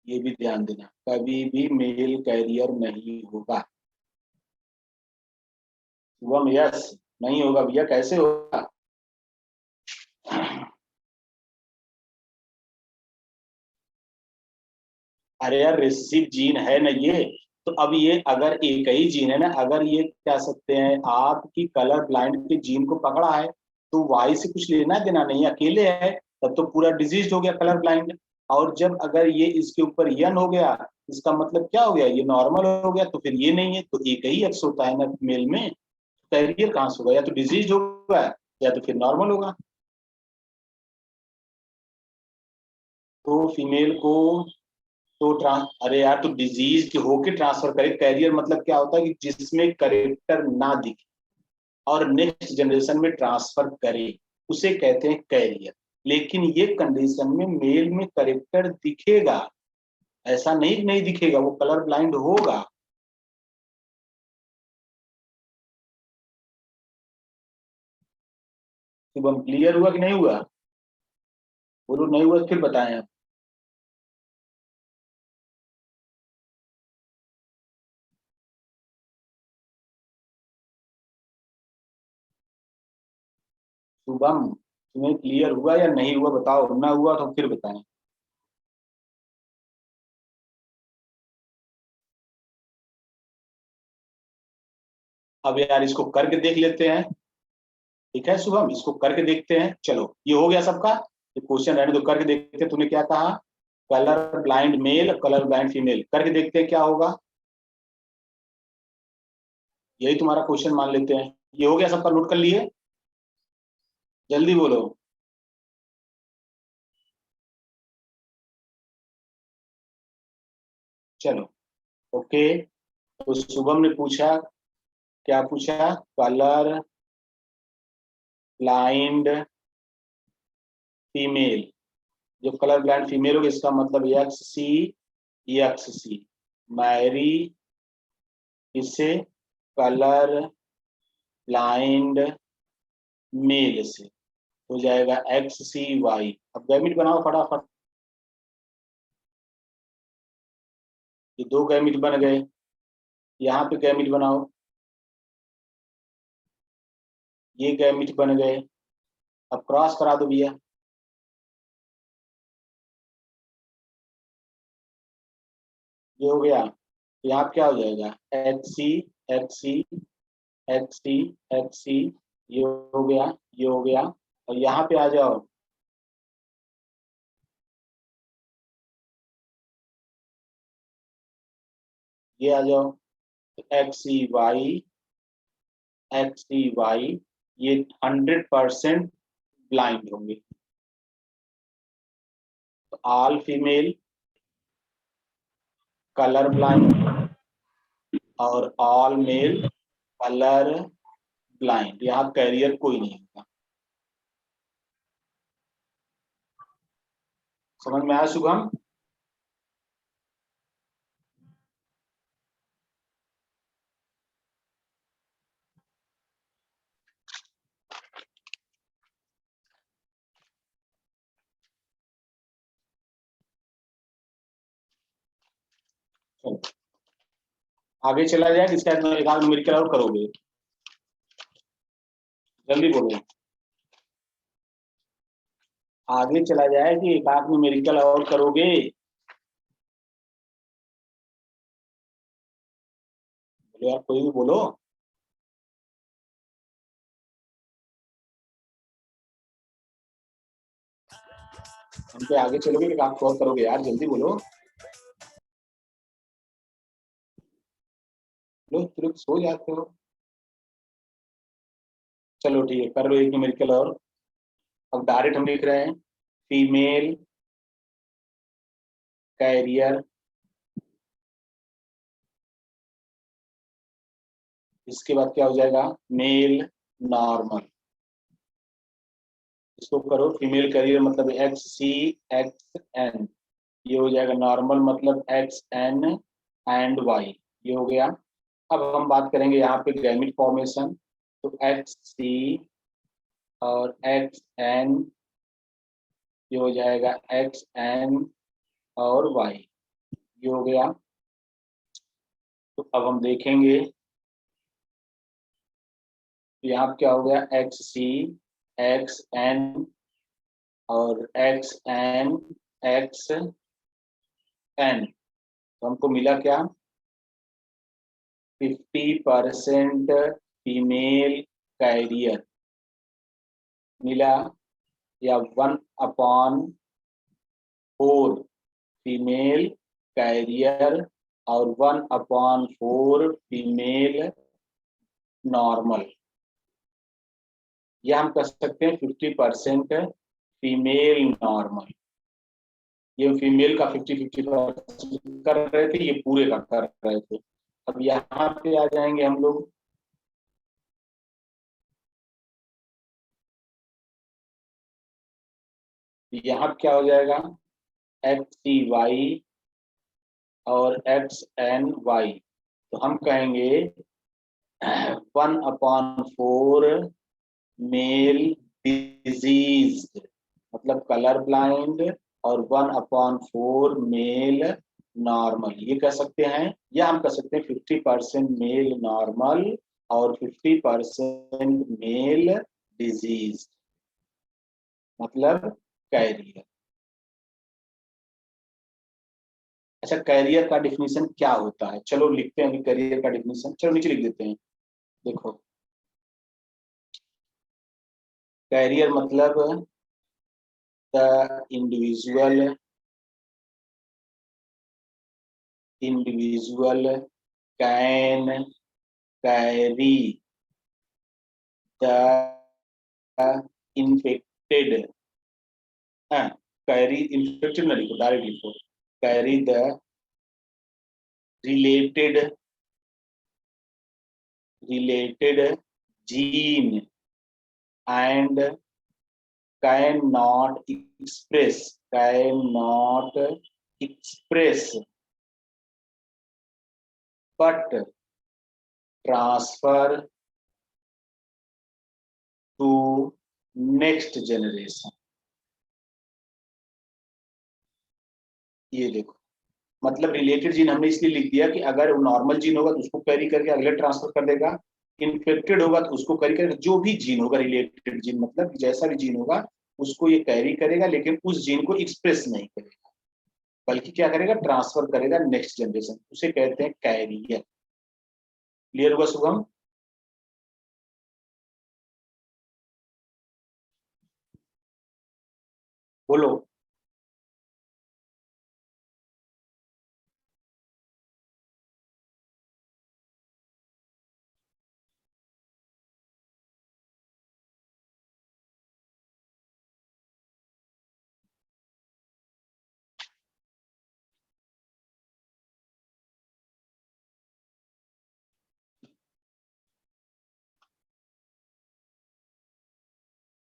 ये भी ध्यान देना, कभी भी मेल कैरियर नहीं होगा। शुभम यस, नहीं होगा भैया, कैसे होगा? अरे यार रिसेसिव जीन है ना ये, तो अब ये अगर एक ही जीन है ना, अगर ये क्या सकते हैं आपकी कलर ब्लाइंड के जीन को पकड़ा है तो वाई से कुछ लेना देना नहीं, अकेले है तब तो पूरा डिजीज हो गया कलर ब्लाइंड। और जब अगर ये इसके ऊपर यन हो गया, इसका मतलब क्या हो गया, ये नॉर्मल हो गया, तो फिर ये नहीं है, तो एक ही एक्स होता है ना मेल में, कैरियर कहाँ से होगा, या तो डिजीज होगा या तो फिर नॉर्मल होगा। तो फीमेल को तो अरे यार, तो डिजीज के होके ट्रांसफर करे, कैरियर मतलब क्या होता है कि जिसमें करेक्टर ना दिखे और नेक्स्ट जनरेशन में ट्रांसफर करे, उसे कहते हैं कैरियर। लेकिन ये कंडीशन में मेल में करेक्टर दिखेगा, ऐसा नहीं नहीं दिखेगा, वो कलर ब्लाइंड होगा। शुभम क्लियर हुआ कि नहीं हुआ? बोलो नहीं हुआ तो फिर बताएं आप। शुभम, तुम्हें क्लियर हुआ या नहीं हुआ बताओ, ना हुआ तो फिर बताएं। अब यार इसको करके देख लेते हैं। ठीक है शुभम, इसको करके देखते हैं, चलो ये हो गया सबका। ये क्वेश्चन रहने दो, करके देखते हैं। तूने क्या कहा, colour blind mail, colour blind female, करके देखते हैं क्या होगा। यही तुम्हारा क्वेश्चन मान लेते हैं। ये हो गया सबका, नोट कर लिए? जल्दी बोलो। चलो ओके। तो शुभम ने पूछा, क्या पूछा, कलर ब्लाइंड फीमेल। जो कलर ब्लाइंड फीमेल होगी, इसका मतलब एक्स सी मैरी इसे कलर ब्लाइंड मेल से, हो जाएगा XCY। अब गैमिट बनाओ फटाफट। ये दो गैमिट बन गए, यहाँ पे गैमिट बनाओ, ये गैमिट बन गए। अब क्रॉस करा दो भैया। ये हो गया, यहाँ पे क्या हो जाएगा, XC XC XC XC, ये हो गया, ये हो गया। और यहाँ पे आ जाओ, ये आ जाओ, XCY ये 100% ब्लाइंड होंगे। तो ऑल फीमेल कलर ब्लाइंड और ऑल मेल कलर ब्लाइंड, यहाँ कैरियर कोई नहीं होगा। समझ में आया शुभम? चलो आगे चला जाए, इसका एक आध न्यूमेरिकल और करोगे, जल्दी बोलो। आगे चला जाए कि एक आध न्यूमेरिकल और करोगे? बोलो यार, कोई भी बोलो। हम पे आगे चलोगे कि आप और करोगे यार, जल्दी बोलो। लो तुरंत सो जाते हो। चलो ठीक है, कर लो एक न्यूमेरिकल और। अब डायरेक्ट हम लिख रहे हैं, फीमेल कैरियर, इसके बाद क्या हो जाएगा, मेल नॉर्मल। इसको करो, फीमेल कैरियर मतलब XCXN, ये हो जाएगा नॉर्मल मतलब XN&Y, ये हो गया। अब हम बात करेंगे यहाँ पे गैमिट फॉर्मेशन। तो XC और XN, ये हो जाएगा XN और Y, ये हो गया। तो अब हम देखेंगे, तो यहाँ पे क्या हो गया, XC XN और XN XN, तो हमको मिला क्या, 50% फीमेल कैरियर मिला, या 1/50 4 फीमेल कैरियर और 1/4 फीमेल नॉर्मल। या हम कह सकते हैं 50% फीमेल नॉर्मल। ये फीमेल का 50-50 कर रहे थे, ये पूरे का कर रहे थे। अब यहाँ पे आ जाएंगे हम लोग, यहाँ क्या हो जाएगा, XCY और XNY। तो हम कहेंगे 1/4 मेल डिजीज मतलब कलर ब्लाइंड और 1/4 मेल नॉर्मल, ये कह सकते हैं। या हम कह सकते हैं 50% मेल नॉर्मल और 50% मेल डिजीज मतलब कैरियर। अच्छा, कैरियर का डिफिनीशन क्या होता है, चलो लिखते हैं कैरियर का डिफिनीशन, चलो नीचे लिख देते हैं। देखो, कैरियर मतलब the individual can carry the infected, carry infected ना लिखो, डायरेक्ट लिखो, carry the related gene and cannot express but transfer to next generation। ये देखो, मतलब रिलेटेड जीन हमने इसलिए लिख दिया कि अगर नॉर्मल जीन होगा तो उसको कैरी करके अगले ट्रांसफर कर देगा, इन्फेक्टेड होगा तो उसको कैरी करेगा। जो भी जीन होगा, रिलेटेड जीन मतलब जैसा भी जीन होगा उसको ये कैरी करेगा, लेकिन उस जीन को एक्सप्रेस नहीं करेगा, बल्कि क्या करेगा, ट्रांसफर करेगा नेक्स्ट जनरेशन, उसे कहते हैं कैरियर। क्लियर हुआ शुभम? बोलो।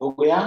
हो गया?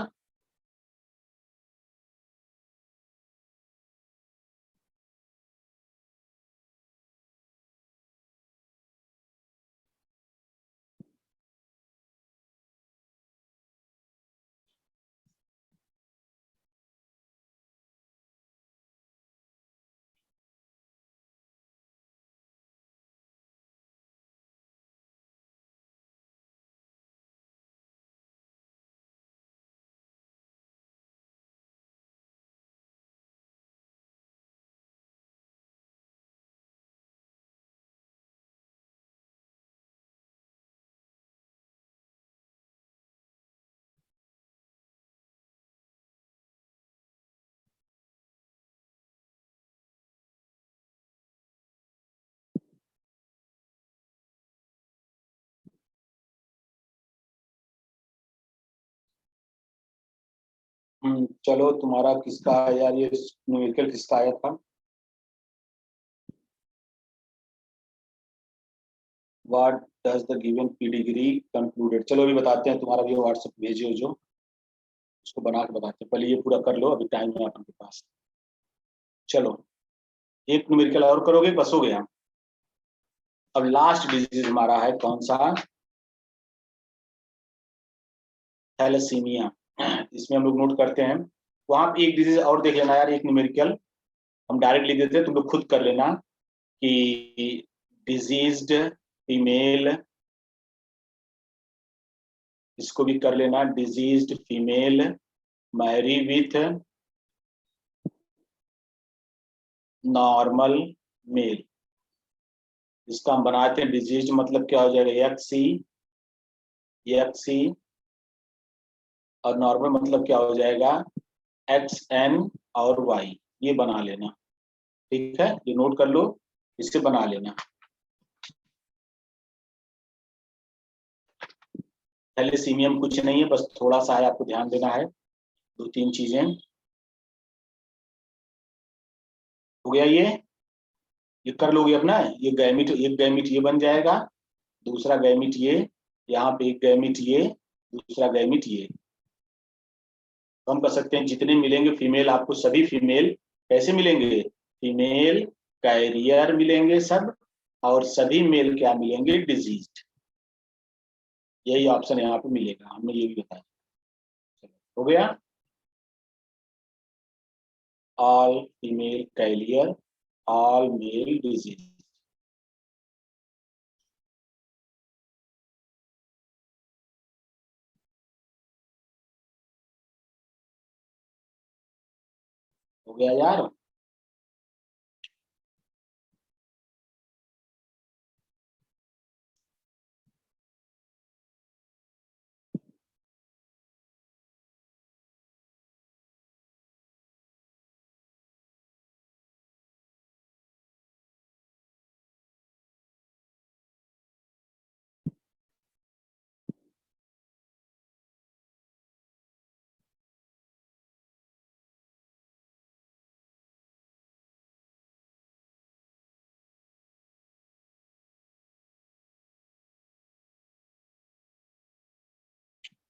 चलो, तुम्हारा किसका यार, ये न्यूमेरिकल किसका आया था? What does the given pedigree concluded, चलो अभी बताते हैं, तुम्हारा भी व्हाट्सएप भेजियो जो, उसको बना के बताते हैं, पहले ये पूरा कर लो, अभी टाइम है अपन के पास। चलो, एक न्यूमेरिकल और करोगे, बस हो गया। अब लास्ट डिजीज हमारा है कौन सा, थैलेसीमिया। इसमें हम लोग नोट करते हैं, वहां पे एक डिजीज और देख लेना यार, एक न्यूमेरिकल हम डायरेक्ट लिख देते हैं, तुम लोग खुद कर लेना कि डिजीज्ड फीमेल, इसको भी कर लेना, diseased female marry with normal male. इसका हम बनाते हैं, डिजीज मतलब क्या हो जाएगा, एक्सी और नॉर्मल मतलब क्या हो जाएगा, XN और Y। ये बना लेना, ठीक है, ये नोट कर लो, इससे बना लेना। थैलेसीमियम कुछ नहीं है, बस थोड़ा सा है, आपको ध्यान देना है, 2-3 चीजें। हो गया ये कर लोगे अपना। ये गैमिट, एक गैमिट ये बन जाएगा, दूसरा गैमिट ये, यहाँ पे एक गैमिट ये, दूसरा गैमिट ये। तो हम कर सकते हैं जितने मिलेंगे फीमेल, आपको सभी फीमेल कैसे मिलेंगे, फीमेल कैरियर मिलेंगे सब, और सभी मेल क्या मिलेंगे, डिजीज। यही ऑप्शन यहाँ पे मिलेगा, हमने ये भी बताया। हो गया, all female carrier, all male disease. हो गया यार।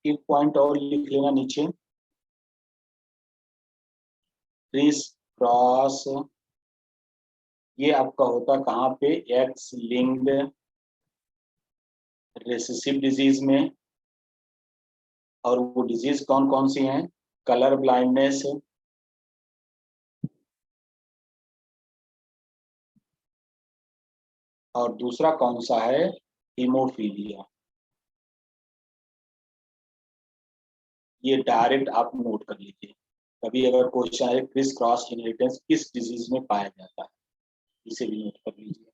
एक पॉइंट और लिख लेना नीचे, क्रिस क्रॉस, ये आपका होता कहाँ पे, एक्स लिंक्ड रेसेसिव डिजीज में। और वो डिजीज कौन कौन सी हैं, कलर ब्लाइंडनेस, और दूसरा कौन सा है, हीमोफीलिया। ये डायरेक्ट आप नोट कर लीजिए, कभी अगर क्वेश्चन है क्रिस क्रॉस इनहेरिटेंस किस डिजीज में पाया जाता है, इसे भी नोट कर लीजिए।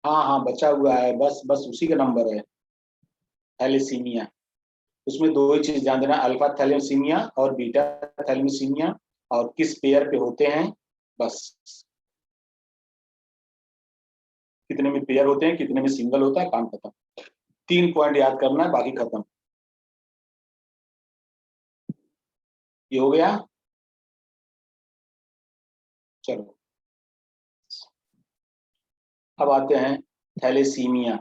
हाँ हाँ, बचा हुआ है, बस बस उसी का नंबर है, थैलेसीमिया। उसमें दो ही चीज ध्यान देना, अल्फा थैलेसीमिया और बीटा थैलेसीमिया, और किस पेयर पे होते हैं, बस। कितने में पेयर होते हैं, कितने में सिंगल होता है, काम खत्म। 3 पॉइंट याद करना है, बाकी खत्म। ये हो गया। चलो अब आते हैं थैलेसीमिया।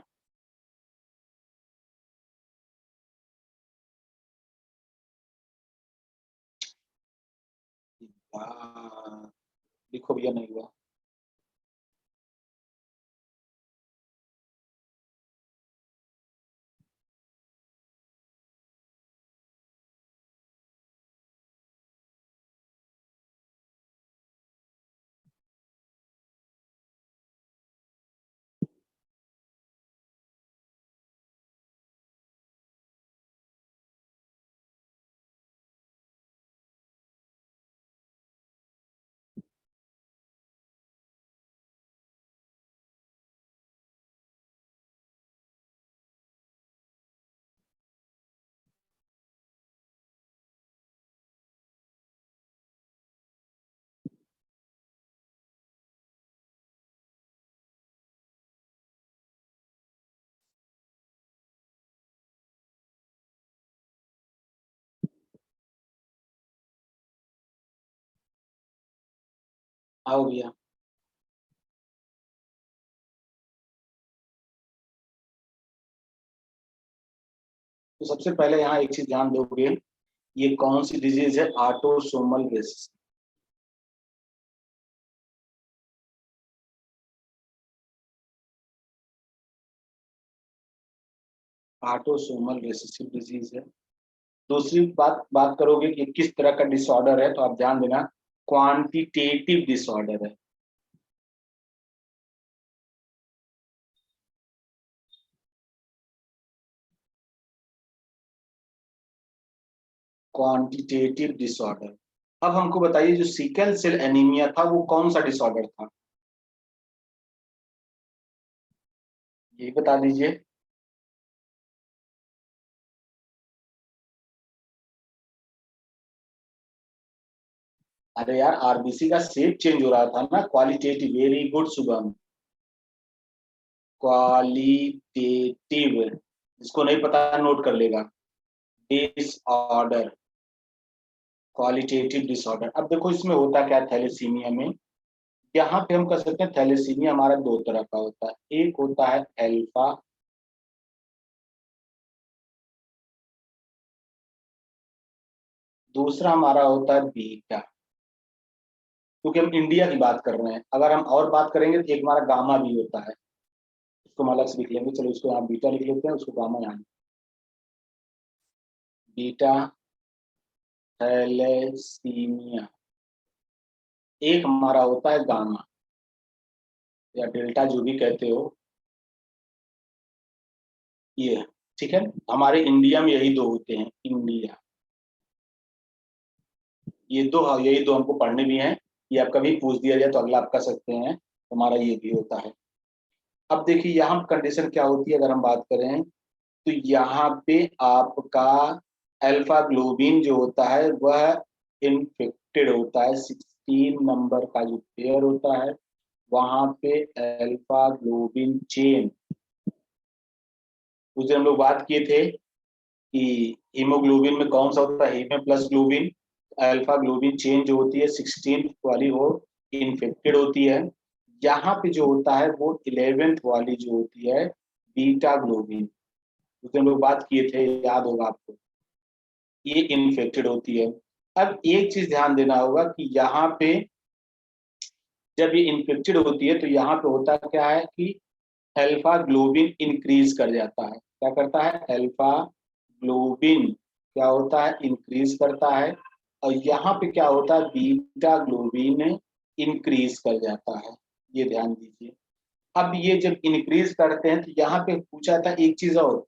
लिखो भैया, नहीं हुआ। आओ भैया। तो सबसे पहले यहाँ एक चीज ध्यान दोगे, ये कौन सी डिजीज है, autosomal recessive. Autosomal recessive disease है। दूसरी बात करोगे कि किस तरह का डिसऑर्डर है, तो आप ध्यान देना, क्वांटिटेटिव डिसऑर्डर है। Quantitative disorder. अब हमको बताइए, जो सिकल सेल एनीमिया था वो कौन सा डिसऑर्डर था, ये बता दीजिए। अरे यार, आरबीसी का शेप चेंज हो रहा था ना, qualitative. Very good Shubham, qualitative. जिसको नहीं पता नोट कर लेगा। Disorder, qualitative disorder. अब देखो इसमें होता क्या है थैलेसीमिया में, यहाँ पे हम कह सकते हैं थैलेसीमिया हमारा दो तरह का होता है। एक होता है अल्फा, दूसरा हमारा होता है बीटा। क्योंकि हम इंडिया की बात कर रहे हैं, अगर हम और बात करेंगे तो एक हमारा गामा भी होता है, उसको हम अलग से लिख लेंगे। चलो इसको यहाँ बीटा लिख लेते हैं, उसको गामा यहाँ। Beta thalassaemia. एक हमारा होता है गामा या डेल्टा, जो भी कहते हो, ये। ठीक है, हमारे इंडिया में यही दो होते हैं, इंडिया। ये दो, हाँ, यही दो हमको पढ़ने भी हैं। ये आप कभी पूछ दिया जाए तो अगला आप कर सकते हैं, हमारा ये भी होता है। अब देखिए यहाँ कंडीशन क्या होती है, अगर हम बात करें तो यहाँ पे आपका अल्फा ग्लोबिन जो होता है वह इन्फेक्टेड होता है। 16 नंबर का जो पेयर होता है, वहां पे अल्फा ग्लोबिन चेन, उस दिन हम लोग बात किए थे कि हीमोग्लोबिन में कौन सा होता है, haem plus globin. Alpha globin chain जो होती है 16 वाली, वो इन्फेक्टेड होती है। यहाँ पे जो होता है वो 11th वाली जो होती है, बीटा ग्लोबिन, उस दिन हम लोग बात किए थे, याद होगा आपको, ये इन्फेक्टेड होती है। अब एक चीज ध्यान देना होगा कि यहाँ पे जब ये इन्फेक्टेड होती है तो यहाँ पे होता क्या है कि अल्फा ग्लोबिन इंक्रीज कर जाता है। क्या करता है, अल्फा ग्लोबिन क्या होता है, इंक्रीज करता है। और यहाँ पे क्या होता है, बीटा ग्लोबिन इंक्रीज कर जाता है। ये ध्यान दीजिए। अब ये जब इंक्रीज करते हैं तो यहाँ पे पूछा था एक चीज और,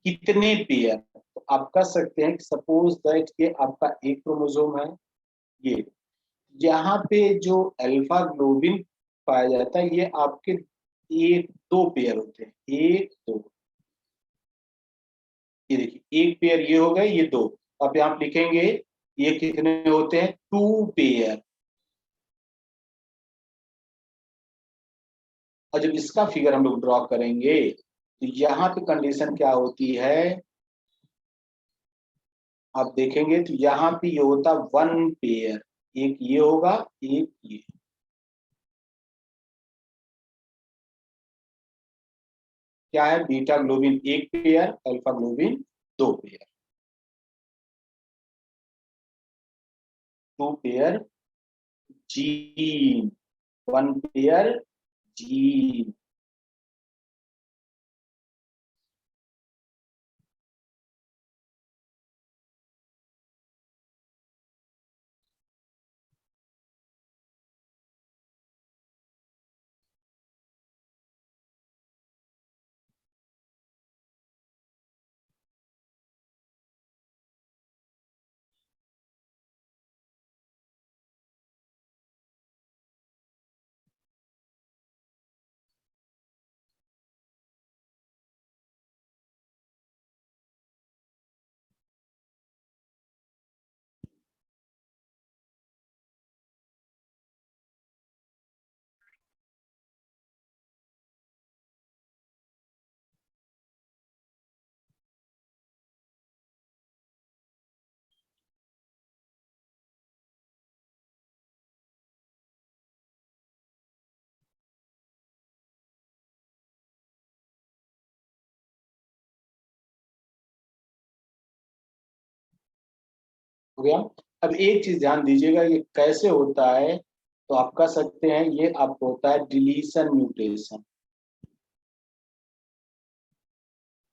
कितने पेयर। तो आप कह सकते हैं कि सपोज दैट ये आपका एक क्रोमोसोम है, ये यहाँ पे जो अल्फा ग्लोबिन पाया जाता है ये आपके एक दो पेयर होते हैं, एक दो। ये देखिए, एक पेयर ये हो गए, ये दो। अब यहाँ पे लिखेंगे ये कितने होते हैं, टू पेयर। और जब इसका फिगर हम लोग ड्रॉ करेंगे तो यहाँ पे कंडीशन क्या होती है, आप देखेंगे तो यहाँ पे ये होता वन पेयर। एक ये होगा, एक ये। क्या है, बीटा ग्लोबिन एक पेयर, अल्फा ग्लोबिन दो pair. Two pair gene, one pair gene. हो गया। अब एक चीज ध्यान दीजिएगा, ये कैसे होता है, तो आप कह सकते हैं ये आपको होता है डिलीशन म्यूटेशन।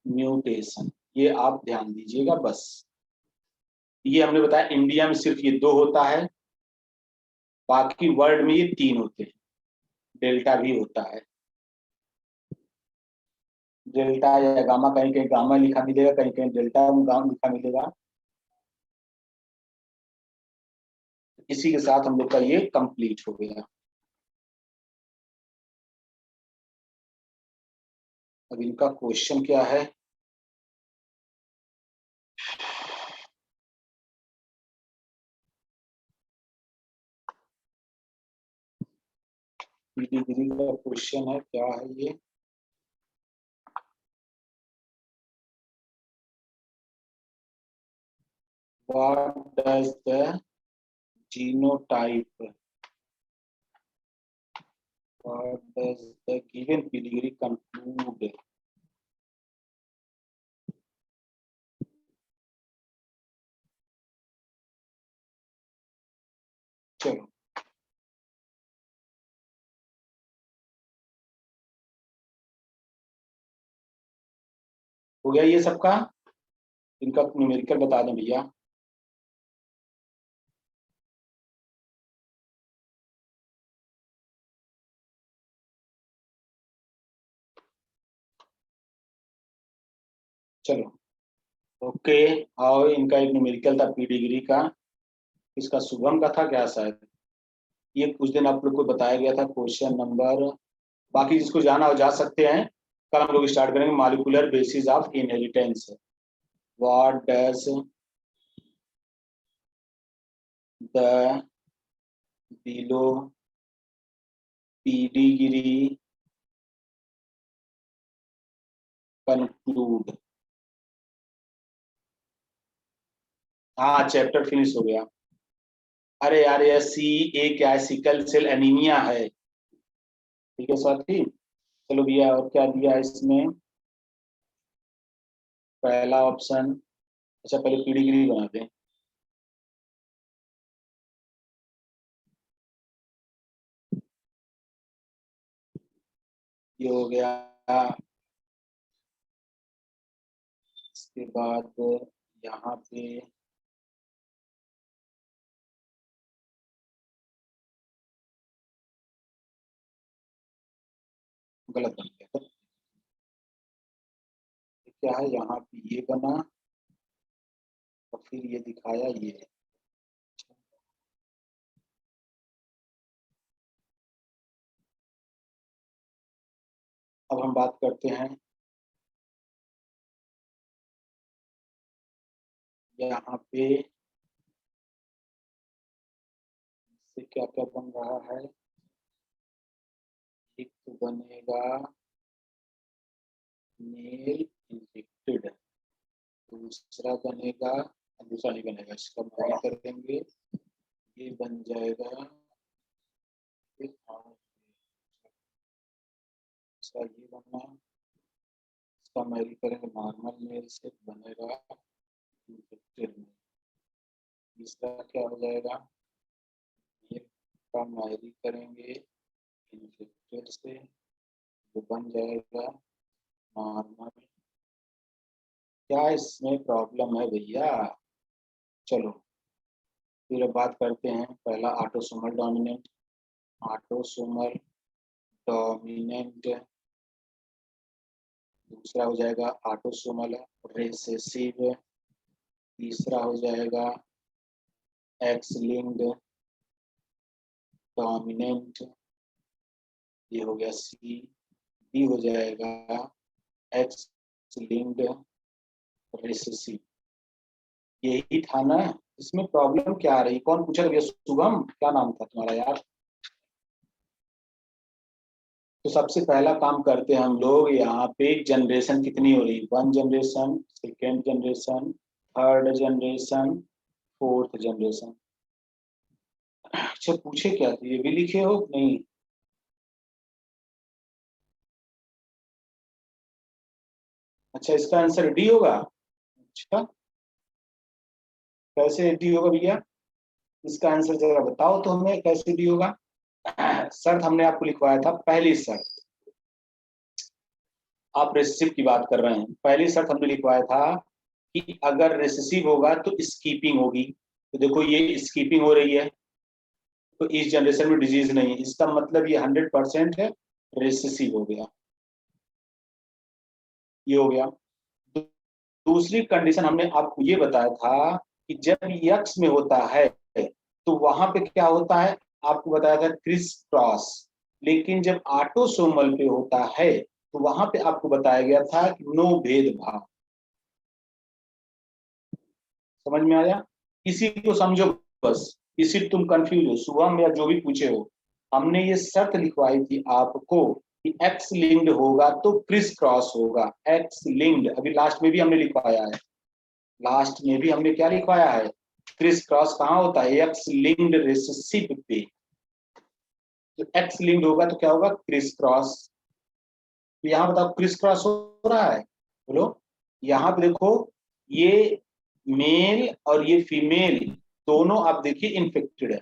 म्यूटेशन, ये आप ध्यान दीजिएगा बस। ये हमने बताया इंडिया में सिर्फ ये 2 होता है, बाकी वर्ल्ड में ये 3 होते हैं। डेल्टा भी होता है, डेल्टा या गामा, कहीं कहीं गामा लिखा मिलेगा, कहीं कहीं डेल्टा गामा लिखा मिलेगा। इसी के साथ हम लोग का ये कंप्लीट हो गया। अब इनका क्वेश्चन क्या है, डिग्री का क्वेश्चन है, क्या है ये। What does the genotype, what does the given pedigree conclude? चलो हो गया ये सबका, इनका न्यूमेरिकल बता दें भैया। चलो ओके, और इनका एक न्यूमेरिकल था पीडिग्री का, इसका शुभम का था क्या शायद, ये कुछ दिन आप लोग को बताया गया था क्वेश्चन नंबर। बाकी जिसको जाना हो जा सकते हैं, कल हम लोग स्टार्ट करेंगे molecular basis of inheritance. What does the below pedigree conclude. हाँ चैप्टर फिनिश हो गया। अरे यार ये सी ए क्या है, सिकल सेल एनीमिया है। ठीक है साथी, चलो भैया और क्या दिया है इसमें, पहला ऑप्शन, अच्छा पहले पीडिग्री बना दें। ये हो गया, इसके बाद यहाँ पे गलत बन गया, क्या है यहाँ पे ये बना और फिर ये दिखाया ये। अब हम बात करते हैं यहाँ पे से क्या क्या बन रहा है। एक तो बनेगा मेल इंजेक्टेड, दूसरा बनेगा, दूसरा नहीं बनेगा, इसका मॉडल कर देंगे, ये बन जाएगा इसका ये बना, इसका मैरी करेंगे नॉर्मल मेल से बनेगा इंजेक्टेड में। तीसरा क्या हो जाएगा, ये का मैरी करेंगे इंजेक्टेड से, जो बन जाएगा नॉर्मल। क्या इसमें प्रॉब्लम है भैया। चलो फिर अब बात करते हैं, पहला ऑटोसोमल डोमिनेंट, ऑटोसोमल डोमिनेंट, दूसरा हो जाएगा ऑटोसोमल रिसेसिव, तीसरा हो जाएगा एक्स लिंक्ड डोमिनेंट, ये हो गया सी, डी हो जाएगा एक्स लिंक्ड रिसेसिव। यही था ना, इसमें प्रॉब्लम क्या आ रही, कौन पूछा भैया, शुभम क्या नाम था तुम्हारा यार। तो सबसे पहला काम करते हैं हम लोग, यहाँ पे जनरेशन कितनी हो रही, 1 generation, second generation, third generation, fourth generation. अच्छा पूछे क्या थे, ये भी लिखे हो नहीं। अच्छा इसका आंसर डी होगा। अच्छा कैसे डी होगा भैया, इसका आंसर जरा बताओ तो हमें कैसे डी होगा। शर्त हमने आपको लिखवाया था, पहली शर्त, आप रेसिप की बात कर रहे हैं, पहली शर्त हमने लिखवाया था कि अगर रिसेसिव होगा तो स्कीपिंग होगी। तो देखो ये स्कीपिंग हो रही है, तो इस जनरेशन में डिजीज नहीं है, इसका मतलब ये 100% है, रिसेसिव हो गया, ये हो गया। दूसरी कंडीशन हमने आपको ये बताया था कि जब यक्स में होता है तो वहां पे क्या होता है, आपको बताया था क्रिस क्रॉस। लेकिन जब ऑटोसोमल पे होता है तो वहां पे आपको बताया गया था कि नो भेदभाव। समझ में आया? इसी को समझो बस, इसी तुम कंफ्यूज हो, शुभम या जो भी पूछे हो, हमने ये शर्त लिखवाई थी आपको कि एक्स लिंक्ड होगा तो क्रिस क्रॉस होगा। एक्स लिंक्ड अभी लास्ट में भी हमने लिखवाया है, लास्ट में भी हमने क्या लिखवाया है, क्रिस क्रॉस कहाँ होता है, एक्स लिंक्ड रिसेसिव पे। तो एक्स लिंक्ड होगा तो क्या होगा, क्रिस क्रॉस। तो यहाँ बताओ क्रिस क्रॉस हो रहा है, बोलो। यहाँ पे देखो, ये मेल और ये फीमेल दोनों आप देखिए इन्फेक्टेड है,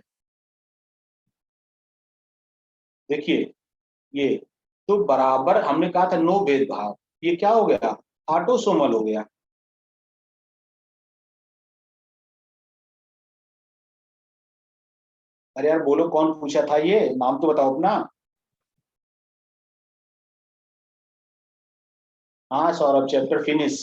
देखिए ये। तो बराबर हमने कहा था नो भेदभाव, ये क्या हो गया, ऑटोसोमल हो गया। अरे यार बोलो कौन पूछा था, ये नाम तो बताओ अपना। हाँ सौरभ, चैप्टर फिनिश।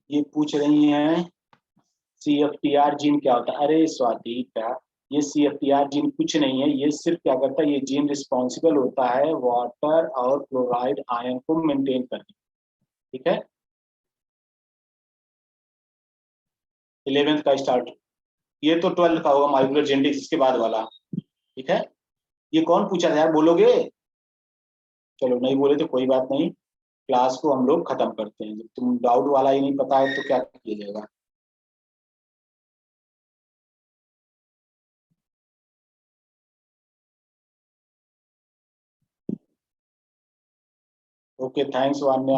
ये पूछ रही हैं CFTR जीन क्या होता है। अरे स्वाति क्या, ये CFTR जीन कुछ नहीं है, ये सिर्फ क्या करता है, ये जीन रिस्पॉन्सिबल होता है वाटर और क्लोराइड आयन को मेंटेन करने। ठीक है, 11th का स्टार्ट, ये तो 12th का होगा माइक्रो जेनेटिक्स, इसके बाद वाला। ठीक है, ये कौन पूछा था यार, बोलोगे? चलो नहीं बोले तो कोई बात नहीं, क्लास को हम लोग खत्म करते हैं, जब तुम डाउट वाला ही नहीं पता है तो क्या किया जाएगा। Okay, thanks Vanya.